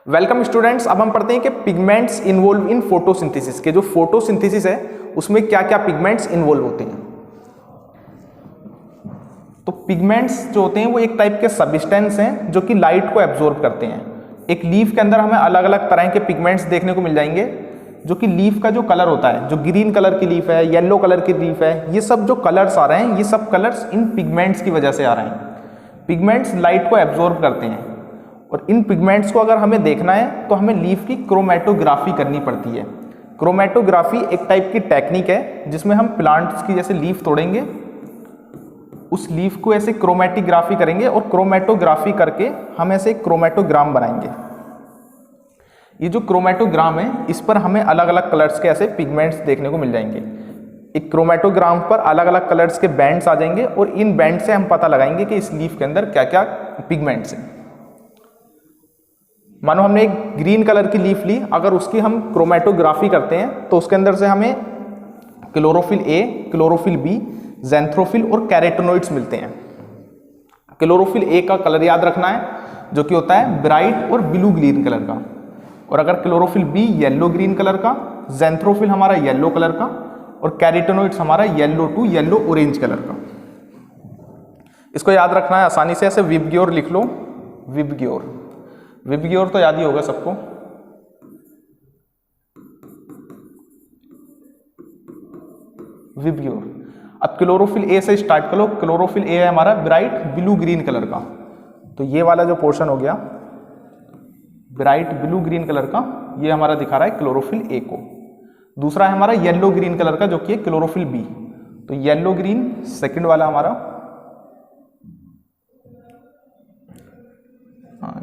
Welcome students. अब हम पढ़ते हैं कि पिगमेंट्स इन्वॉल्व इन फोटोसिंथेसिस के जो फोटोसिंथेसिस है उसमें क्या क्या पिगमेंट्स इन्वॉल्व होते हैं। तो पिगमेंट्स जो होते हैं वो एक टाइप के सब्सटेंस हैं जो कि लाइट को एब्जॉर्ब करते हैं। एक लीफ के अंदर हमें अलग अलग तरह के पिगमेंट्स देखने को मिल जाएंगे, जो कि लीफ का जो कलर होता है, जो ग्रीन कलर की लीफ है, येलो कलर की लीफ है, ये सब जो कलर्स आ रहे हैं ये सब कलर्स इन पिगमेंट्स की वजह से आ रहे हैं। पिगमेंट्स लाइट को एब्जॉर्ब करते हैं और इन पिगमेंट्स को अगर हमें देखना है तो हमें लीफ की क्रोमेटोग्राफी करनी पड़ती है। क्रोमेटोग्राफी एक टाइप की टेक्निक है जिसमें हम प्लांट्स की जैसे लीफ तोड़ेंगे, उस लीफ को ऐसे क्रोमेटोग्राफी करेंगे और क्रोमेटोग्राफी करके हम ऐसे क्रोमेटोग्राम बनाएंगे। ये जो क्रोमेटोग्राम है इस पर हमें अलग अलग कलर्स के ऐसे पिगमेंट्स देखने को मिल जाएंगे। एक क्रोमेटोग्राम पर अलग अलग कलर्स के बैंड्स आ जाएंगे और इन बैंड से हम पता लगाएंगे कि इस लीफ के अंदर क्या क्या पिगमेंट्स हैं। मानो हमने एक ग्रीन कलर की लीफ ली, अगर उसकी हम क्रोमेटोग्राफी करते हैं तो उसके अंदर से हमें क्लोरोफिल ए, क्लोरोफिल बी, ज़ैंथ्रोफिल और कैरोटेनॉइड्स मिलते हैं। क्लोरोफिल ए का कलर याद रखना है जो कि होता है ब्राइट और ब्लू ग्रीन कलर का, और अगर chlorophyll B yellow green colour का, ज़ैंथ्रोफिल हमारा येलो कलर का और कैरोटेनॉइड्स हमारा yellow to yellow orange colour का। इसको याद रखना है आसानी से, ऐसे विबग्योर लिख लो। विबग्योर, विबग्योर तो याद ही होगा सबको। विबग्योर। अब क्लोरोफिल ए से स्टार्ट कर लो। क्लोरोफिल ए है हमारा ब्राइट ब्लू ग्रीन कलर का, तो ये वाला जो पोर्शन हो गया ब्राइट ब्लू ग्रीन कलर का, ये हमारा दिखा रहा है क्लोरोफिल ए को। दूसरा है हमारा येलो ग्रीन कलर का जो कि है क्लोरोफिल बी, तो येलो ग्रीन सेकंड वाला हमारा,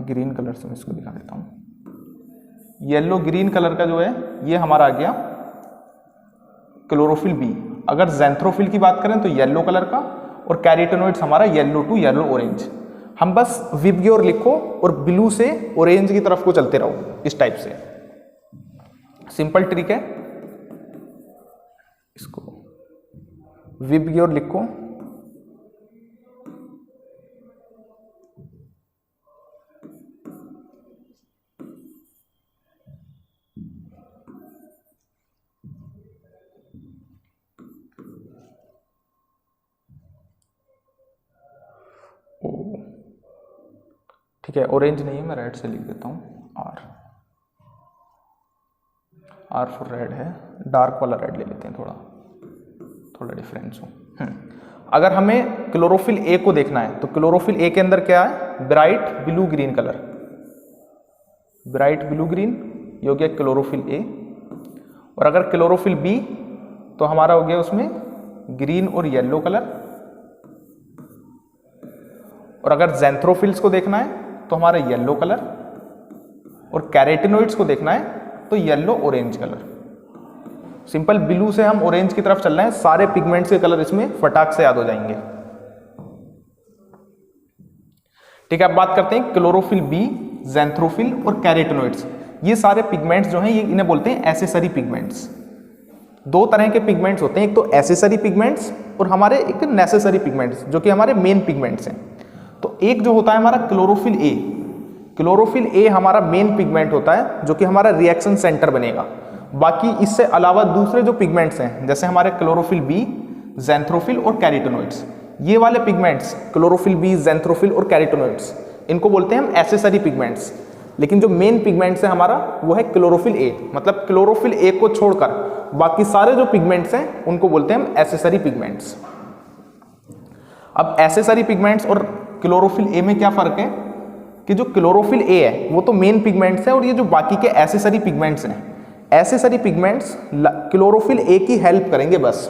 ग्रीन कलर से मैं इसको दिखा देता हूं। येलो ग्रीन कलर का जो है ये हमारा आ गया क्लोरोफिल बी। अगर ज़ैंथ्रोफिल की बात करें तो येलो कलर का, और कैरोटेनॉइड्स हमारा येलो टू येलो ऑरेंज। हम बस विबग्योर लिखो और ब्लू से ऑरेंज की तरफ को चलते रहो, इस टाइप से। सिंपल ट्रिक है। इसको विबग्योर लिखो, ठीक है। ऑरेंज नहीं है, मैं रेड से लिख देता हूँ। आर, आर फॉर रेड है। डार्क वाला रेड ले लेते हैं, थोड़ा डिफरेंस हो। अगर हमें क्लोरोफिल ए को देखना है तो क्लोरोफिल ए के अंदर क्या है? Bright blue green colour, bright blue green, ये हो गया क्लोरोफिल ए। और अगर क्लोरोफिल बी तो हमारा हो गया उसमें ग्रीन और येलो कलर। और अगर ज़ैंथ्रोफिल्स को देखना है तो हमारा येलो कलर, और कैरोटेनॉइड्स को देखना है तो yellow orange colour. Simple blue से हम ऑरेंज की तरफ चल रहे हैं, सारे पिगमेंट्स के कलर इसमें फटाक से याद हो जाएंगे। ठीक है, अब बात करते हैं क्लोरोफिल बी, ज़ैंथ्रोफिल और कैरोटेनॉइड्स। ये सारे पिगमेंट्स जो हैं ये इन्हें बोलते हैं एसेसरी पिगमेंट्स। दो तरह के पिगमेंट्स होते हैं, एक तो एसेसरी पिगमेंट्स और हमारे एक नेसेसरी पिगमेंट्स जो कि हमारे मेन पिगमेंट्स हैं। तो एक जो होता है हमारा क्लोरोफिल ए, क्लोरोफिल ए हमारा मेन पिगमेंट होता है जो कि हमारा रिएक्शन सेंटर बनेगा। बाकी इससे अलावा दूसरे जो पिगमेंट्स हैं जैसे हमारे क्लोरोफिल बी, ज़ैंथ्रोफिल और कैरोटेनॉइड्स, ये वाले पिगमेंट्स क्लोरोफिल बी, ज़ैंथ्रोफिल और कैरोटेनॉइड्स, इनको बोलते हैं हम एसेसरी पिगमेंट्स। लेकिन जो मेन पिगमेंट्स है हमारा वो है क्लोरोफिल ए, मतलब क्लोरोफिल ए को छोड़कर बाकी सारे जो पिगमेंट्स हैं उनको बोलते हैं हम एसेसरी पिगमेंट्स। अब एसेसरी पिगमेंट्स और क्लोरोफिल ए में क्या फर्क है कि जो क्लोरोफिल ए है वो तो मेन पिगमेंट्स है, और ये जो बाकी के एसेसरी पिगमेंट्स हैं, एसेसरी पिगमेंट्स क्लोरोफिल ए की हेल्प करेंगे बस।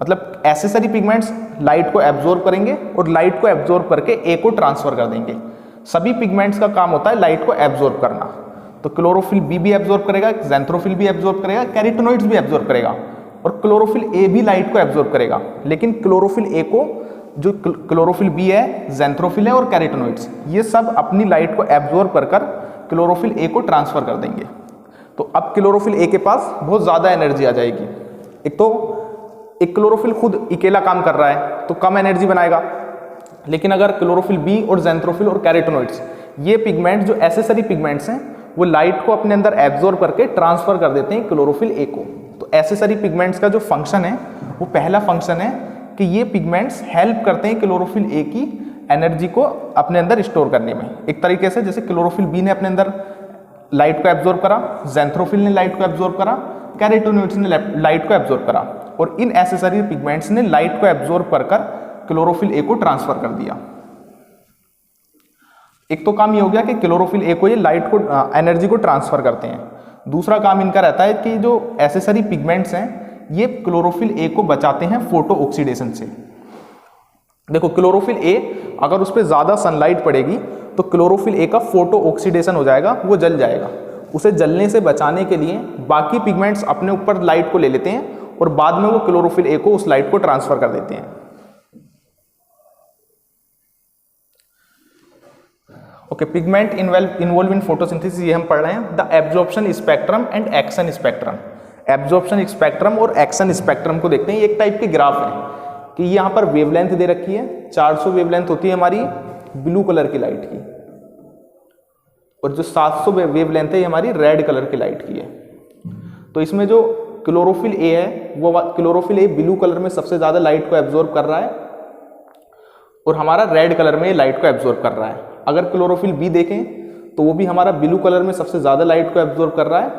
मतलब एसेसरी पिगमेंट्स लाइट को एब्जॉर्ब करेंगे और लाइट को एब्जॉर्ब करके ए को ट्रांसफर कर देंगे। सभी पिगमेंट्स का काम होता है लाइट को एब्जॉर्ब करना। तो क्लोरोफिल बी भी एब्जॉर्ब करेगा, ज़ैंथ्रोफिल भी एब्जॉर्ब करेगा, कैरोटेनॉइड्स भी एब्जॉर्ब करेगा, और क्लोरोफिल ए भी लाइट को एब्जॉर्ब करेगा। लेकिन क्लोरोफिल ए को, जो क्लोरोफिल बी है, ज़ैंथ्रोफिल है और कैरोटेनॉइड्स, ये सब अपनी लाइट को एब्जॉर्ब कर क्लोरोफिल ए को ट्रांसफर कर देंगे। तो अब क्लोरोफिल ए के पास बहुत ज़्यादा एनर्जी आ जाएगी। एक तो एक क्लोरोफिल खुद अकेला काम कर रहा है तो कम एनर्जी बनाएगा, लेकिन अगर क्लोरोफिल बी और ज़ैंथ्रोफिल और कैरोटेनॉइड्स, ये पिगमेंट जो एसेसरी पिगमेंट्स हैं, वो लाइट को अपने अंदर एब्जॉर्ब करके ट्रांसफर कर देते हैं क्लोरोफिल ए को। तो एसेसरी पिगमेंट्स का जो फंक्शन है वो पहला फंक्शन है कि ये पिगमेंट्स हेल्प करते हैं क्लोरोफिल ए की एनर्जी को अपने अंदर स्टोर करने में। एक तरीके से जैसे क्लोरोफिल बी ने अपने अंदर लाइट को एब्जॉर्ब करा, ज़ैंथ्रोफिल ने लाइट को एब्जॉर्ब करा, कैरोटीनॉइड्स ने लाइट को एब्जॉर्ब करा, और इन एसेसरी पिगमेंट्स ने लाइट को एब्जॉर्ब कर क्लोरोफिल ए को ट्रांसफर कर दिया। एक तो काम ये हो गया कि क्लोरोफिल ए को ये लाइट को एनर्जी को ट्रांसफर करते हैं। दूसरा काम इनका रहता है कि जो एसेसरी पिगमेंट्स हैं ये क्लोरोफिल ए को बचाते हैं फोटो ऑक्सीडेशन से। देखो क्लोरोफिल ए अगर उस पर ज़्यादा सनलाइट पड़ेगी तो क्लोरोफिल ए का फोटो ऑक्सीडेशन हो जाएगा, वो जल जाएगा। उसे जलने से बचाने के लिए बाकी पिगमेंट्स अपने ऊपर लाइट को ले लेते हैं और बाद में वो क्लोरोफिल ए को उस लाइट को ट्रांसफर कर देते हैं। Okay, pigment involve in photosynthesis ये हम पढ़ रहे हैं। The absorption spectrum and action spectrum. Absorption spectrum और एक्शन स्पेक्ट्रम को देखते हैं। एक टाइप के ग्राफ है कि यहाँ पर वेवलेंथ दे रखी है, 400 वेवलेंथ होती है हमारी ब्लू कलर की लाइट की, और जो 700 वेवलेंथ है ये हमारी रेड कलर की लाइट की है। तो इसमें जो क्लोरोफिल ए है वो क्लोरोफिल ए ब्लू कलर में सबसे ज़्यादा लाइट को एब्जॉर्ब कर रहा है और हमारा रेड कलर में लाइट को एब्जॉर्ब कर रहा है। अगर क्लोरोफिल बी देखें तो वो भी हमारा ब्लू कलर में सबसे ज़्यादा लाइट को एब्जॉर्ब कर रहा है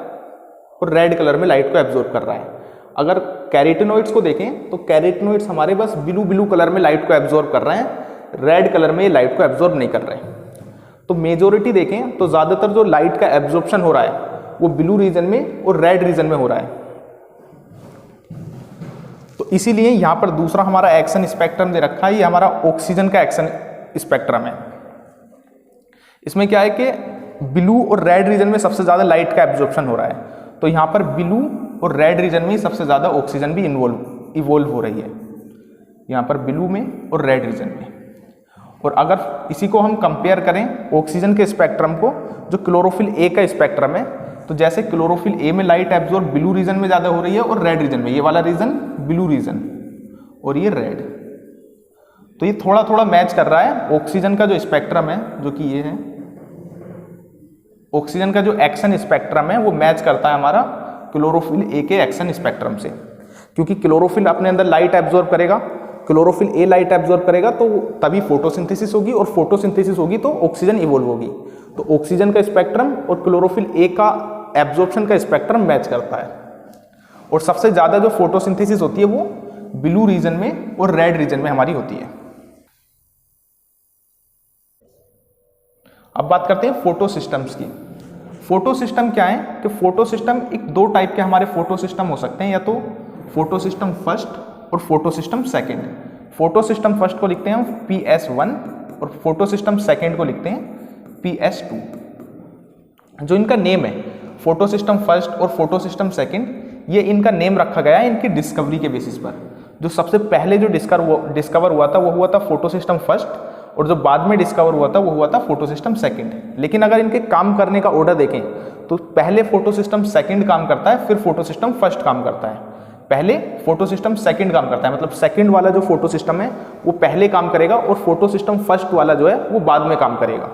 और रेड कलर में लाइट को एब्जॉर्ब कर रहा है। अगर कैरोटीनॉइड्स को देखें तो कैरोटीनॉइड्स हमारे बस ब्लू कलर में लाइट को एब्जॉर्ब कर रहे हैं, रेड कलर में लाइट को एब्जॉर्ब नहीं कर रहे हैं। तो मेजोरिटी देखें तो ज़्यादातर जो लाइट का एब्जॉर्प्शन हो रहा है वो ब्लू रीजन में और रेड रीजन में हो रहा है। तो इसीलिए यहाँ पर दूसरा हमारा एक्शन स्पेक्ट्रम दे रखा है, ये हमारा ऑक्सीजन का एक्शन स्पेक्ट्रम है। इसमें क्या है कि ब्लू और रेड रीजन में सबसे ज़्यादा लाइट का एब्जॉर्प्शन हो रहा है, तो यहाँ पर ब्लू और रेड रीजन में सबसे ज़्यादा ऑक्सीजन भी इवोल्व हो रही है, यहाँ पर ब्लू में और रेड रीजन में। और अगर इसी को हम कंपेयर करें ऑक्सीजन के स्पेक्ट्रम को जो क्लोरोफिल ए का स्पेक्ट्रम है, तो जैसे क्लोरोफिल ए में लाइट एब्जॉर्ब ब्लू रीजन में ज़्यादा हो रही है और रेड रीजन में, ये वाला रीजन ब्लू रीजन और ये रेड, तो ये थोड़ा थोड़ा मैच कर रहा है। ऑक्सीजन का जो स्पेक्ट्रम है जो कि ये है, ऑक्सीजन का जो एक्शन स्पेक्ट्रम है वो मैच करता है हमारा क्लोरोफिल ए के एक्शन स्पेक्ट्रम से, क्योंकि क्लोरोफिल अपने अंदर लाइट एब्जॉर्ब करेगा, क्लोरोफिल ए लाइट एब्जॉर्ब करेगा तो तभी फोटोसिंथेसिस होगी, और फोटोसिंथेसिस होगी तो ऑक्सीजन इवोल्व होगी। तो ऑक्सीजन का स्पेक्ट्रम और क्लोरोफिल ए का एब्जॉर्प्शन का स्पेक्ट्रम मैच करता है, और सबसे ज़्यादा जो फोटोसिंथेसिस होती है वो ब्लू रीजन में और रेड रीजन में हमारी होती है। अब बात करते हैं फोटो सिस्टम्स की। फोटो सिस्टम क्या है कि फोटो सिस्टम एक दो टाइप के हमारे फोटो सिस्टम हो सकते हैं, या तो फोटो सिस्टम फर्स्ट और photo system second. Photo system first को लिखते हैं हम PS1 और फोटो सिस्टम सेकेंड को लिखते हैं PS2। जो इनका नेम है फोटो सिस्टम फर्स्ट और फोटो सिस्टम सेकेंड, ये इनका नेम रखा गया है इनकी डिस्कवरी के बेसिस पर। जो सबसे पहले जो डिस्कवर हुआ था वो हुआ था फोटो सिस्टम फर्स्ट, और जो बाद में डिस्कवर हुआ था वो हुआ था फोटो सिस्टम सेकेंड। लेकिन अगर इनके काम करने का ऑर्डर देखें तो पहले फोटो सिस्टम सेकेंड काम करता है, फिर फोटो सिस्टम फर्स्ट काम करता है। पहले फोटो सिस्टम सेकेंड काम करता है, मतलब सेकेंड वाला जो फोटो सिस्टम है वो पहले काम करेगा, और फोटो सिस्टम फर्स्ट वाला जो है वो बाद में काम करेगा।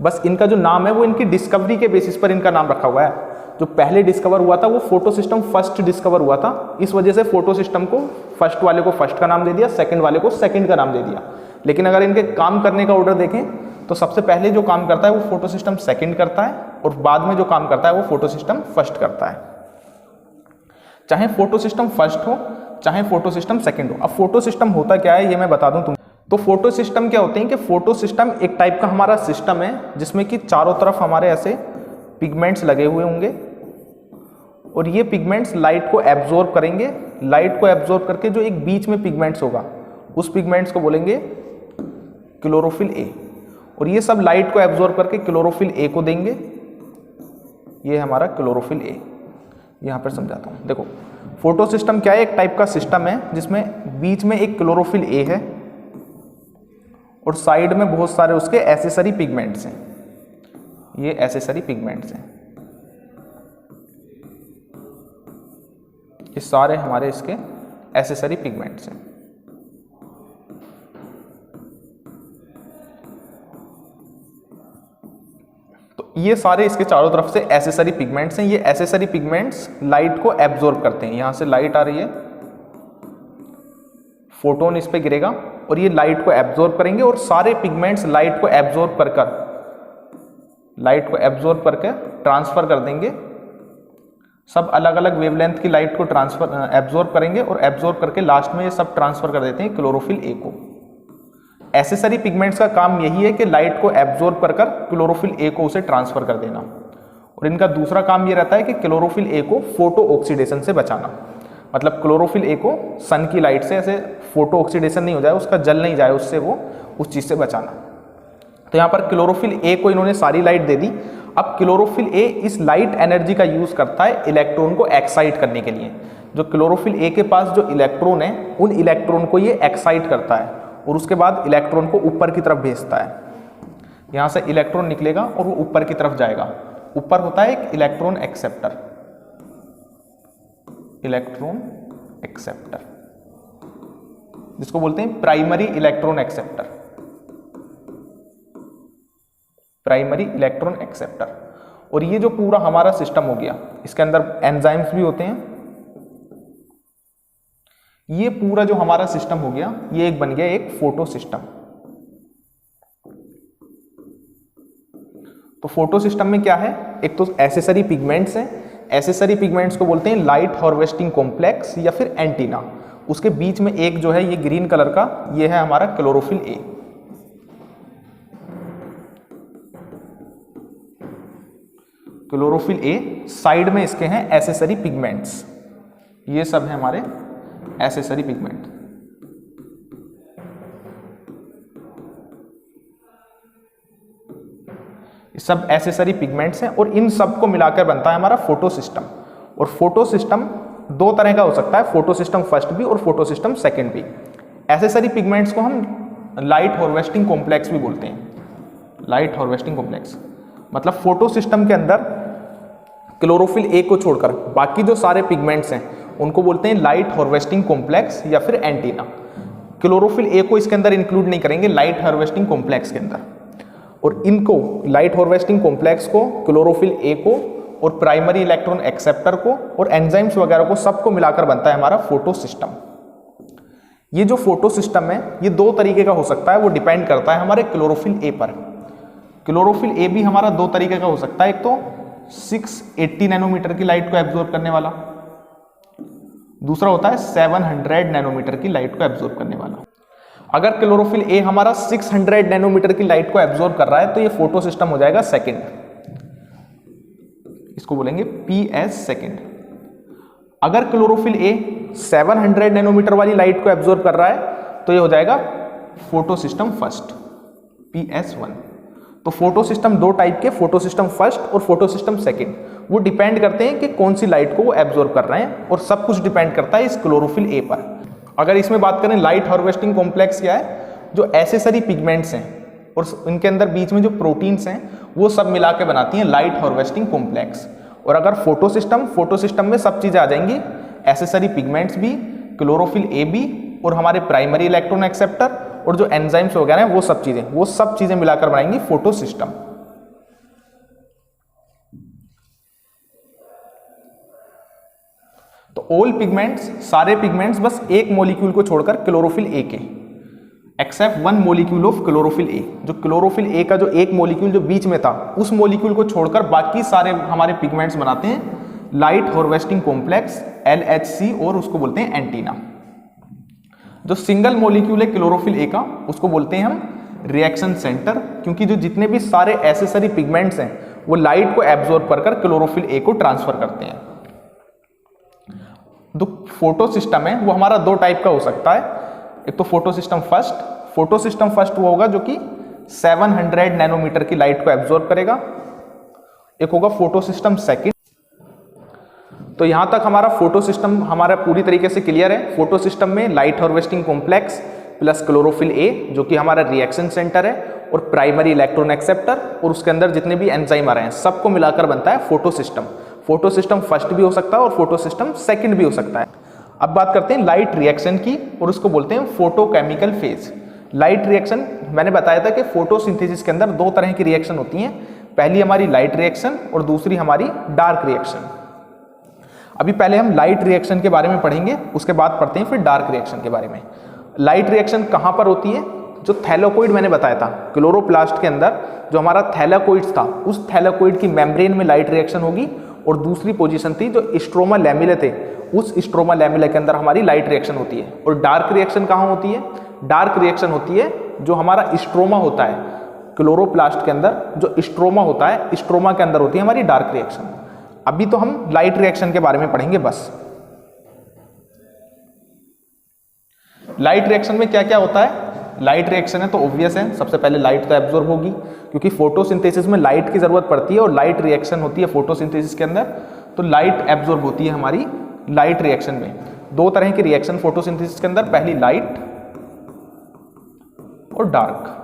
बस इनका जो नाम है वो इनकी डिस्कवरी के बेसिस पर इनका नाम रखा हुआ है। जो पहले डिस्कवर हुआ था वो फोटो सिस्टम फर्स्ट डिस्कवर हुआ था, इस वजह से फोटो सिस्टम को फर्स्ट वाले को फर्स्ट का नाम दे दिया, सेकंड वाले को सेकंड का नाम दे दिया। लेकिन अगर इनके काम करने का ऑर्डर देखें तो सबसे पहले जो काम करता है वो फोटो सिस्टम सेकंड करता है, और बाद में जो काम करता है वो फोटो सिस्टम फर्स्ट करता है। चाहे फोटो सिस्टम फर्स्ट हो चाहे फोटो सिस्टम सेकंड हो। अब फोटो सिस्टम होता क्या है ये मैं बता दूं तुम। तो फोटो सिस्टम क्या होते हैं कि फोटो सिस्टम एक टाइप का हमारा सिस्टम है जिसमें कि चारों तरफ हमारे ऐसे पिगमेंट्स लगे हुए होंगे, और ये पिगमेंट्स लाइट को एब्जॉर्ब करेंगे। लाइट को एब्जॉर्ब करके जो एक बीच में पिगमेंट्स होगा उस पिगमेंट्स को बोलेंगे क्लोरोफिल ए, और ये सब लाइट को एब्जॉर्ब करके क्लोरोफिल ए को देंगे। ये हमारा क्लोरोफिल ए। यहाँ पर समझाता हूँ। देखो फोटो सिस्टम क्या है, एक टाइप का सिस्टम है जिसमें बीच में एक क्लोरोफिल ए है और साइड में बहुत सारे उसके एसेसरी पिगमेंट्स हैं। ये एसेसरी पिगमेंट्स हैं, ये सारे हमारे इसके एसेसरी पिगमेंट्स हैं। तो ये सारे इसके चारों तरफ से एसेसरी पिगमेंट्स हैं। ये एसेसरी पिगमेंट्स लाइट को एब्जॉर्ब करते हैं। यहां से लाइट आ रही है, फोटोन इस पे गिरेगा और ये लाइट को एब्जॉर्ब करेंगे और सारे पिगमेंट्स लाइट को एब्जॉर्ब करके ट्रांसफर कर देंगे। सब अलग अलग वेवलेंथ की लाइट को एब्जॉर्ब करेंगे और एब्जॉर्ब करके लास्ट में ये सब ट्रांसफर कर देते हैं क्लोरोफिल ए को। एसेसरी पिगमेंट्स का काम यही है कि लाइट को एब्जॉर्ब कर क्लोरोफिल ए को उसे ट्रांसफर कर देना, और इनका दूसरा काम ये रहता है कि क्लोरोफिल ए को फोटो ऑक्सीडेशन से बचाना। मतलब क्लोरोफिल ए को सन की लाइट से ऐसे फोटो ऑक्सीडेशन नहीं हो जाए, उसका जल नहीं जाए, उससे वो उस चीज से बचाना। तो यहाँ पर क्लोरोफिल ए को इन्होंने सारी लाइट दे दी। अब क्लोरोफिल ए इस लाइट एनर्जी का यूज करता है इलेक्ट्रॉन को एक्साइट करने के लिए। जो क्लोरोफिल ए के पास जो इलेक्ट्रॉन है, उन इलेक्ट्रॉन को ये एक्साइट करता है और उसके बाद इलेक्ट्रॉन को ऊपर की तरफ भेजता है। यहाँ से इलेक्ट्रॉन निकलेगा और वो ऊपर की तरफ जाएगा। ऊपर होता है एक इलेक्ट्रॉन एक्सेप्टर, जिसको बोलते हैं प्राइमरी इलेक्ट्रॉन एक्सेप्टर। और ये जो पूरा हमारा सिस्टम हो गया, इसके अंदर एंजाइम्स भी होते हैं। ये पूरा जो हमारा सिस्टम हो गया, ये एक बन गया एक फोटो सिस्टम। तो फोटो सिस्टम में क्या है, एक तो एसेसरी पिगमेंट्स हैं। एसेसरी पिगमेंट्स को बोलते हैं लाइट हार्वेस्टिंग कॉम्प्लेक्स या फिर एंटीना। उसके बीच में एक जो है ये ग्रीन कलर का, ये है हमारा chlorophyll A. Chlorophyll A side में इसके हैं एसेसरी पिगमेंट्स। ये सब है हमारे एसेसरी पिगमेंट। सब एसेसरी पिगमेंट्स हैं और इन सब को मिलाकर बनता है हमारा फोटो सिस्टम। और फोटो सिस्टम दो तरह का हो सकता है, फोटो सिस्टम फर्स्ट भी और फोटो सिस्टम सेकंड भी। एसेसरी पिगमेंट्स को हम लाइट हार्वेस्टिंग कॉम्प्लेक्स भी बोलते हैं। लाइट हार्वेस्टिंग कॉम्प्लेक्स मतलब फोटो सिस्टम के अंदर क्लोरोफिल ए को छोड़कर बाकी जो सारे पिगमेंट्स हैं उनको बोलते हैं लाइट हार्वेस्टिंग कॉम्प्लेक्स या फिर एंटीना। क्लोरोफिल ए को इसके अंदर इंक्लूड नहीं करेंगे लाइट हार्वेस्टिंग कॉम्प्लेक्स के अंदर। और इनको लाइट हार्वेस्टिंग कॉम्प्लेक्स को, क्लोरोफिल ए को और प्राइमरी इलेक्ट्रॉन एक्सेप्टर को और एंजाइम्स वगैरह को सबको मिलाकर बनता है हमारा फोटो सिस्टम। ये जो फोटो सिस्टम है ये दो तरीके का हो सकता है, वो डिपेंड करता है हमारे क्लोरोफिल ए पर। क्लोरोफिल ए भी हमारा दो तरीके का हो सकता है, एक तो 680 नैनोमीटर की लाइट को एब्जॉर्ब करने वाला, दूसरा होता है 700 नैनोमीटर की लाइट को एब्जॉर्ब करने वाला। अगर क्लोरोफिल ए हमारा 600 नैनोमीटर की लाइट को एब्जॉर्ब कर रहा है तो ये फोटो सिस्टम हो जाएगा सेकंड, इसको बोलेंगे PS सेकंड। अगर क्लोरोफिल ए 700 नैनोमीटर वाली लाइट को एब्जॉर्ब कर रहा है तो ये हो जाएगा फोटो सिस्टम फर्स्ट, PS1। तो फोटो सिस्टम दो टाइप के, फोटो सिस्टम फर्स्ट और फोटो सिस्टम सेकंड। वो डिपेंड करते हैं कि कौन सी लाइट को वो एब्जॉर्ब कर रहे हैं और सब कुछ डिपेंड करता है इस क्लोरोफिल ए पर। अगर इसमें बात करें लाइट हार्वेस्टिंग कॉम्प्लेक्स क्या है, जो एसेसरी पिगमेंट्स हैं और इनके अंदर बीच में जो प्रोटीन्स हैं वो सब मिला के बनाती हैं लाइट हार्वेस्टिंग कॉम्प्लेक्स। और अगर फोटो सिस्टम में सब चीजें आ जाएंगी, एसेसरी पिगमेंट्स भी, क्लोरोफिल ए भी और हमारे प्राइमरी इलेक्ट्रॉन एक्सेप्टर और जो एंजाइम्स वगैरह हैं वो सब चीजें मिलाकर बनाएंगी फोटो सिस्टम। तो ऑल पिगमेंट्स, सारे पिगमेंट्स बस एक मॉलिक्यूल को छोड़कर क्लोरोफिल ए के, except one molecule of chlorophyll A. जो क्लोरोफिल ए का जो एक मॉलिक्यूल जो बीच में था उस मॉलिक्यूल को छोड़कर बाकी सारे हमारे पिगमेंट्स बनाते हैं लाइट हार्वेस्टिंग कॉम्प्लेक्स LHC और उसको बोलते हैं एंटीना। जो सिंगल मॉलिक्यूल है क्लोरोफिल ए का उसको बोलते हैं हम रिएक्शन सेंटर, क्योंकि जो जितने भी सारे एसेसरी पिगमेंट्स हैं वो लाइट को एब्जॉर्ब कर क्लोरोफिल ए को ट्रांसफर करते हैं। जो फोटो सिस्टम है वो हमारा दो टाइप का हो सकता है, एक तो फोटो सिस्टम फर्स्ट वो होगा जो कि 700 नैनोमीटर की लाइट को एब्जॉर्ब करेगा, एक होगा फोटो सिस्टम सेकंड। तो यहां तक हमारा फोटो सिस्टम हमारा पूरी तरीके से क्लियर है। फोटो सिस्टम में light harvesting complex plus chlorophyll A जो कि हमारा रिएक्शन सेंटर है और प्राइमरी इलेक्ट्रॉन एक्सेप्टर और उसके अंदर जितने भी एंजाइम आ रहे हैं सबको मिलाकर बनता है photo system. Photo system first भी हो सकता है और फोटो सिस्टम सेकंड भी हो सकता है। अब बात करते हैं लाइट रिएक्शन की और उसको बोलते हैं फोटोकेमिकल फेज। लाइट रिएक्शन मैंने बताया था कि फोटोसिंथेसिस के अंदर दो तरह की रिएक्शन होती हैं, पहली हमारी लाइट रिएक्शन और दूसरी हमारी डार्क रिएक्शन। अभी पहले हम लाइट रिएक्शन के बारे में पढ़ेंगे, उसके बाद पढ़ते हैं फिर डार्क रिएक्शन के बारे में। लाइट रिएक्शन कहाँ पर होती है? जो थैलाकोइड मैंने बताया था, क्लोरोप्लास्ट के अंदर जो हमारा थैलाकोइड्स था, उस थैलाकोइड की मेम्ब्रेन में लाइट रिएक्शन होगी। और दूसरी पोजीशन थी जो स्ट्रोमा लैमेला थे, उस स्ट्रोमा लैमेला के अंदर हमारी लाइट रिएक्शन होती है। और डार्क रिएक्शन कहाँ होती है? डार्क रिएक्शन होती है जो हमारा स्ट्रोमा होता है, क्लोरोप्लास्ट के अंदर जो स्ट्रोमा होता है, स्ट्रोमा के अंदर होती है हमारी डार्क रिएक्शन। अभी तो हम लाइट रिएक्शन के बारे में पढ़ेंगे बस। लाइट रिएक्शन में क्या क्या होता है? लाइट रिएक्शन है तो ऑब्वियस है, सबसे पहले लाइट तो एब्जॉर्ब होगी, क्योंकि फोटोसिंथेसिस में लाइट की जरूरत पड़ती है और लाइट रिएक्शन होती है फोटोसिंथेसिस के अंदर, तो लाइट एब्जॉर्ब होती है हमारी लाइट रिएक्शन में। दो तरह की रिएक्शन फोटोसिंथेसिस के अंदर, पहली लाइट और डार्क।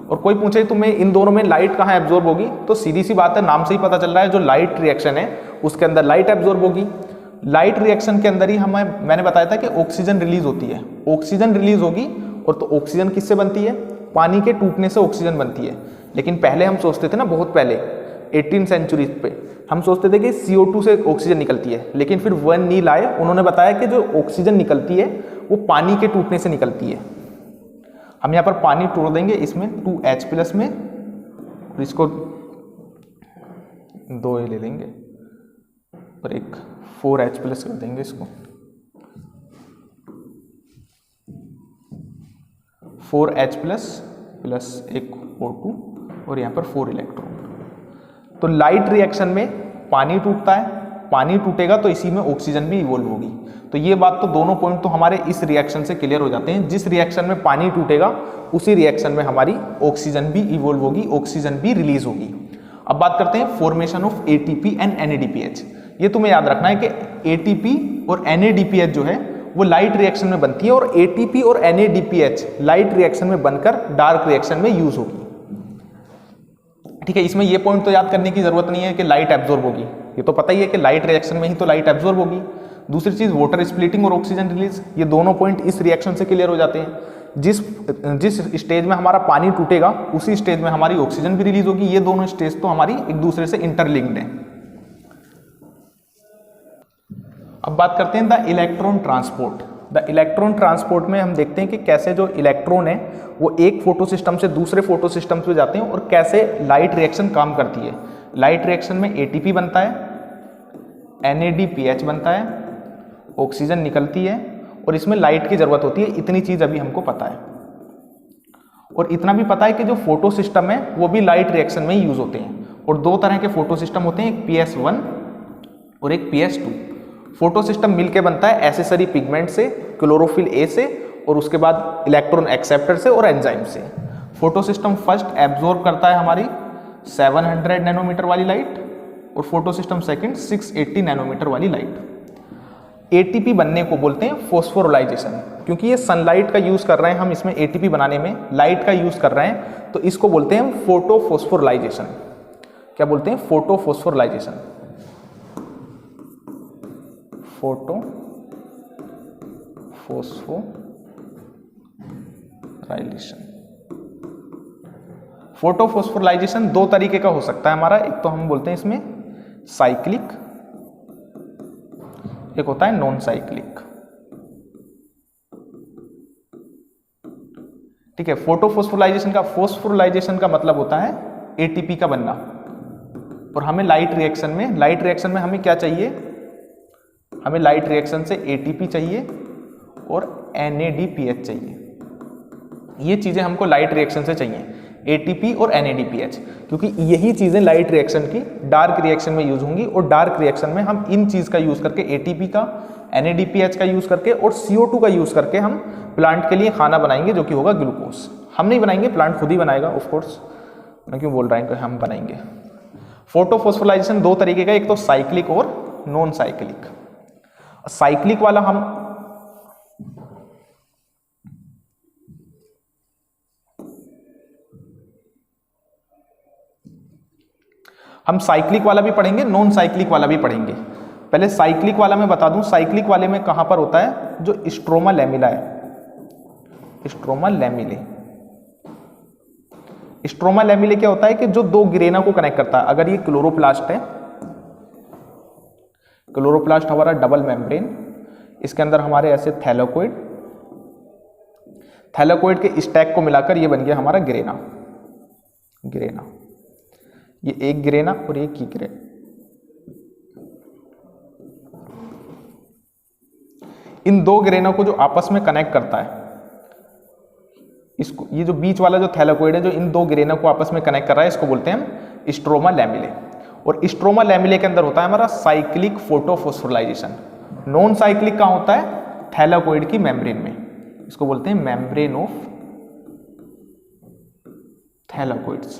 और कोई पूछे तुम्हें इन दोनों में लाइट कहाँ एब्जॉर्ब होगी, तो सीधी सी बात है, नाम से ही पता चल रहा है, जो लाइट रिएक्शन है उसके अंदर लाइट एब्जॉर्ब होगी। लाइट रिएक्शन के अंदर ही मैंने बताया था कि ऑक्सीजन रिलीज होती है, ऑक्सीजन रिलीज होगी। और तो ऑक्सीजन किससे बनती है? पानी के टूटने से ऑक्सीजन बनती है। लेकिन पहले हम सोचते थे ना, बहुत पहले 18 सेंचुरी पे हम सोचते थे कि CO2 से ऑक्सीजन निकलती है, लेकिन फिर वन नील आए, उन्होंने बताया कि जो ऑक्सीजन निकलती है वो पानी के टूटने से निकलती है। हम यहाँ पर पानी तोड़ देंगे इसमें 2H+ में, और इसको 2 ले लेंगे और एक 4H+ कर देंगे इसको, 4H+ प्लस एक O2 और यहाँ पर 4 इलेक्ट्रॉन। तो लाइट रिएक्शन में पानी टूटता है, पानी टूटेगा तो इसी में ऑक्सीजन भी इवॉल्व होगी। तो ये बात तो दोनों पॉइंट तो हमारे इस रिएक्शन से क्लियर हो जाते हैं। जिस रिएक्शन में पानी टूटेगा उसी रिएक्शन में हमारी ऑक्सीजन भी इवॉल्व होगी, ऑक्सीजन भी रिलीज होगी। अब बात करते हैं formation of ATP and NADPH। ये तुम्हें याद रखना है कि ATP और NADPH जो है वो लाइट रिएक्शन में बनती है, और ATP और NADPH लाइट रिएक्शन में बनकर डार्क रिएक्शन में यूज होगी। ठीक है, इसमें ये पॉइंट तो याद करने की जरूरत नहीं है कि लाइट एब्जॉर्ब होगी, ये तो पता ही है कि लाइट रिएक्शन में ही तो लाइट एब्जॉर्ब होगी। दूसरी चीज वाटर स्प्लिटिंग और ऑक्सीजन रिलीज, ये दोनों पॉइंट इस रिएक्शन से क्लियर हो जाते हैं। जिस स्टेज में हमारा पानी टूटेगा उसी स्टेज में हमारी ऑक्सीजन भी रिलीज होगी। ये दोनों स्टेज तो हमारी एक दूसरे से इंटरलिंक्ड है। अब बात करते हैं the electron transport. The electron transport में हम देखते हैं कि कैसे जो इलेक्ट्रॉन है वो एक फोटो सिस्टम से दूसरे फोटो सिस्टम पे जाते हैं और कैसे लाइट रिएक्शन काम करती है। लाइट रिएक्शन में ATP बनता है, NADPH बनता है, ऑक्सीजन निकलती है और इसमें लाइट की जरूरत होती है। इतनी चीज अभी हमको पता है। और इतना भी पता है कि जो फोटो सिस्टम है वो भी लाइट रिएक्शन में ही यूज होते हैं। और दो तरह के फोटो सिस्टम होते हैं, एक PS1 और एक PS2। फोटो सिस्टम मिलके बनता है एसेसरी पिगमेंट से, क्लोरोफिल A से, और उसके बाद इलेक्ट्रॉन एक्सेप्टर से और एंजाइम से। फोटो सिस्टम फर्स्ट एब्जॉर्ब करता है हमारी 700 नैनोमीटर वाली लाइट और फोटो सिस्टम सेकंड 680 नैनोमीटर वाली लाइट। ATP बनने को बोलते हैं फॉस्फोराइलेशन, क्योंकि ये सनलाइट का यूज कर रहे हैं हम इसमें ATP बनाने में, लाइट का यूज कर रहे हैं, तो इसको बोलते हैं हम फोटोफॉस्फोराइलेशन। क्या बोलते हैं? फोटोफॉस्फोराइलेशन। फोटोफॉस्फोराइलेशन। फोटोफॉस्फोराइलेशन दो तरीके का हो सकता है हमारा, एक तो हम बोलते हैं इसमें साइक्लिक, एक होता है नॉन साइक्लिक। ठीक है, फोटोफॉस्फोराइलेशन का मतलब होता है ATP का बनना। और हमें लाइट रिएक्शन में हमें क्या चाहिए? हमें लाइट रिएक्शन से ATP चाहिए और NADPH चाहिए। ये चीजें हमको लाइट रिएक्शन से चाहिए, ATP और NADPH, क्योंकि यही चीजें लाइट रिएक्शन की डार्क रिएक्शन में यूज होंगी। और डार्क रिएक्शन में हम इन चीज का यूज करके, ATP का, NADPH का यूज करके और CO2 का यूज करके हम प्लांट के लिए खाना बनाएंगे, जो कि होगा ग्लूकोज। हम नहीं बनाएंगे, प्लांट खुद ही बनाएगा ऑफ कोर्स। मैं क्यों बोल रहा हूं कि हम बनाएंगे? फोटोफॉस्फोराइलेशन दो तरीके का, एक तो साइक्लिक और नॉन साइक्लिक। साइक्लिक वाला हम साइक्लिक वाला भी पढ़ेंगे, नॉन साइक्लिक वाला भी पढ़ेंगे। पहले साइक्लिक वाला मैं बता दूं, साइक्लिक वाले में कहां पर होता है? जो स्ट्रोमा लैमेला है, स्ट्रोमा लैमेले, स्ट्रोमा लैमिले क्या होता है कि जो दो गिरेना को कनेक्ट करता है। अगर ये क्लोरोप्लास्ट है, क्लोरोप्लास्ट हमारा डबल मेम्ब्रेन, इसके अंदर हमारे ऐसे थैलेकोइड, थैलेकोइड के स्टैक को मिलाकर ये बन गया हमारा गिरेना। गिरेना, ये एक गिरेना और ये की गिरेना। इन दो गिरेना को जो आपस में कनेक्ट करता है, इसको, ये जो बीच वाला जो थैलेकोइड है जो इन दो गिरेना को आपस में कनेक्ट कर रहा है, इसको बोलते हैं हम स्ट्रोमा लैमिले। और स्ट्रोमा लैमिले के अंदर होता है हमारा साइक्लिक फोटोफोस्फोराइलेशन। नॉन साइक्लिक कहां होता है? थैलेकोइड की मेम्ब्रेन में, इसको बोलते हैं मेम्ब्रेन ऑफ थैलेकोइड्स।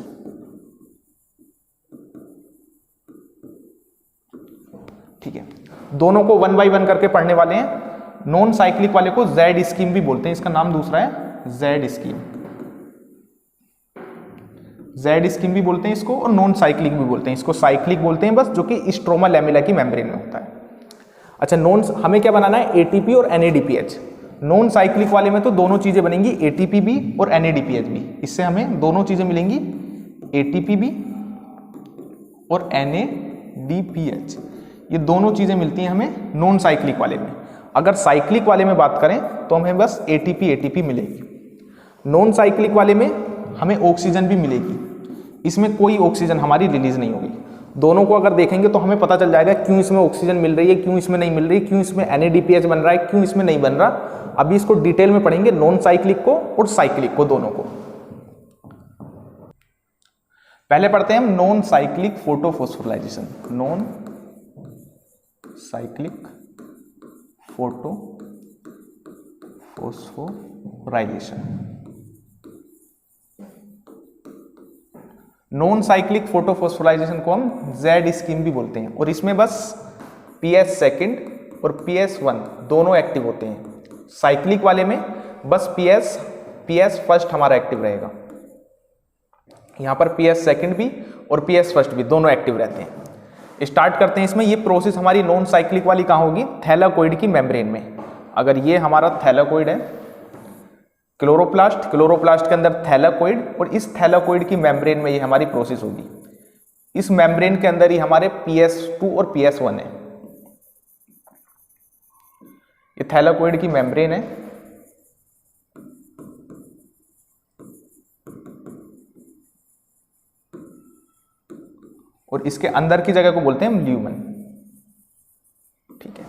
ठीक है, दोनों को वन बाय वन करके पढ़ने वाले हैं। नॉन साइक्लिक वाले को जेड स्कीम भी बोलते हैं, इसका नाम दूसरा है जेड स्कीम। जेड स्कीम भी बोलते हैं इसको, और नॉन साइक्लिक भी बोलते हैं इसको। साइक्लिक बोलते हैं बस जो कि स्ट्रोमा लैमिला की मेम्ब्रेन में होता है। अच्छा, नॉन, हमें क्या बनाना है? एटीपी और एनएडीपीएच। नॉन साइक्लिक वाले में तो दोनों चीजें बनेंगी, एटीपी भी और एनएडीपीएच भी। इससे हमें दोनों चीजें मिलेंगी, एटीपी भी और एनएडीपीएच। ये दोनों चीजें मिलती हैं हमें नॉन साइक्लिक वाले में। अगर साइक्लिक वाले में बात करें तो हमें बस एटीपी मिलेगी। नॉन साइक्लिक वाले में हमें ऑक्सीजन भी मिलेगी, इसमें कोई ऑक्सीजन हमारी रिलीज नहीं होगी। दोनों को अगर देखेंगे तो हमें पता चल जाएगा क्यों इसमें ऑक्सीजन मिल रही है, क्यों इसमें नहीं मिल रही, क्यों इसमें एनएडीपीएच बन रहा है, क्यों इसमें नहीं बन रहा। अभी इसको डिटेल में पढ़ेंगे, नॉन साइक्लिक को और साइक्लिक को, दोनों को। पहले पढ़ते हैं हम non cyclic photophosphorylation. Non cyclic photophosphorylation. Non cyclic photophosphorylation को हम जेड स्कीम भी बोलते हैं, और इसमें बस पीएस सेकंड और पीएस1 दोनों एक्टिव होते हैं। साइक्लिक वाले में बस पीएस फर्स्ट हमारा एक्टिव रहेगा। यहां पर पीएस सेकंड भी और पीएस फर्स्ट भी दोनों एक्टिव रहते हैं। स्टार्ट करते हैं इसमें। ये प्रोसेस हमारी नॉन साइक्लिक वाली कहां होगी? थैलेकोइड की मेम्ब्रेन में। अगर ये हमारा थैलेकोइड है, क्लोरोप्लास्ट के अंदर थैलेकोइड, और इस थैलेकोइड की मेम्ब्रेन में ये हमारी प्रोसेस होगी। इस मेम्ब्रेन के अंदर ही हमारे पीएस2 और पीएस1 है। ये थैलेकोइड की मेम्ब्रेन है, और इसके अंदर की जगह को बोलते हैं हम ल्यूमन। ठीक है,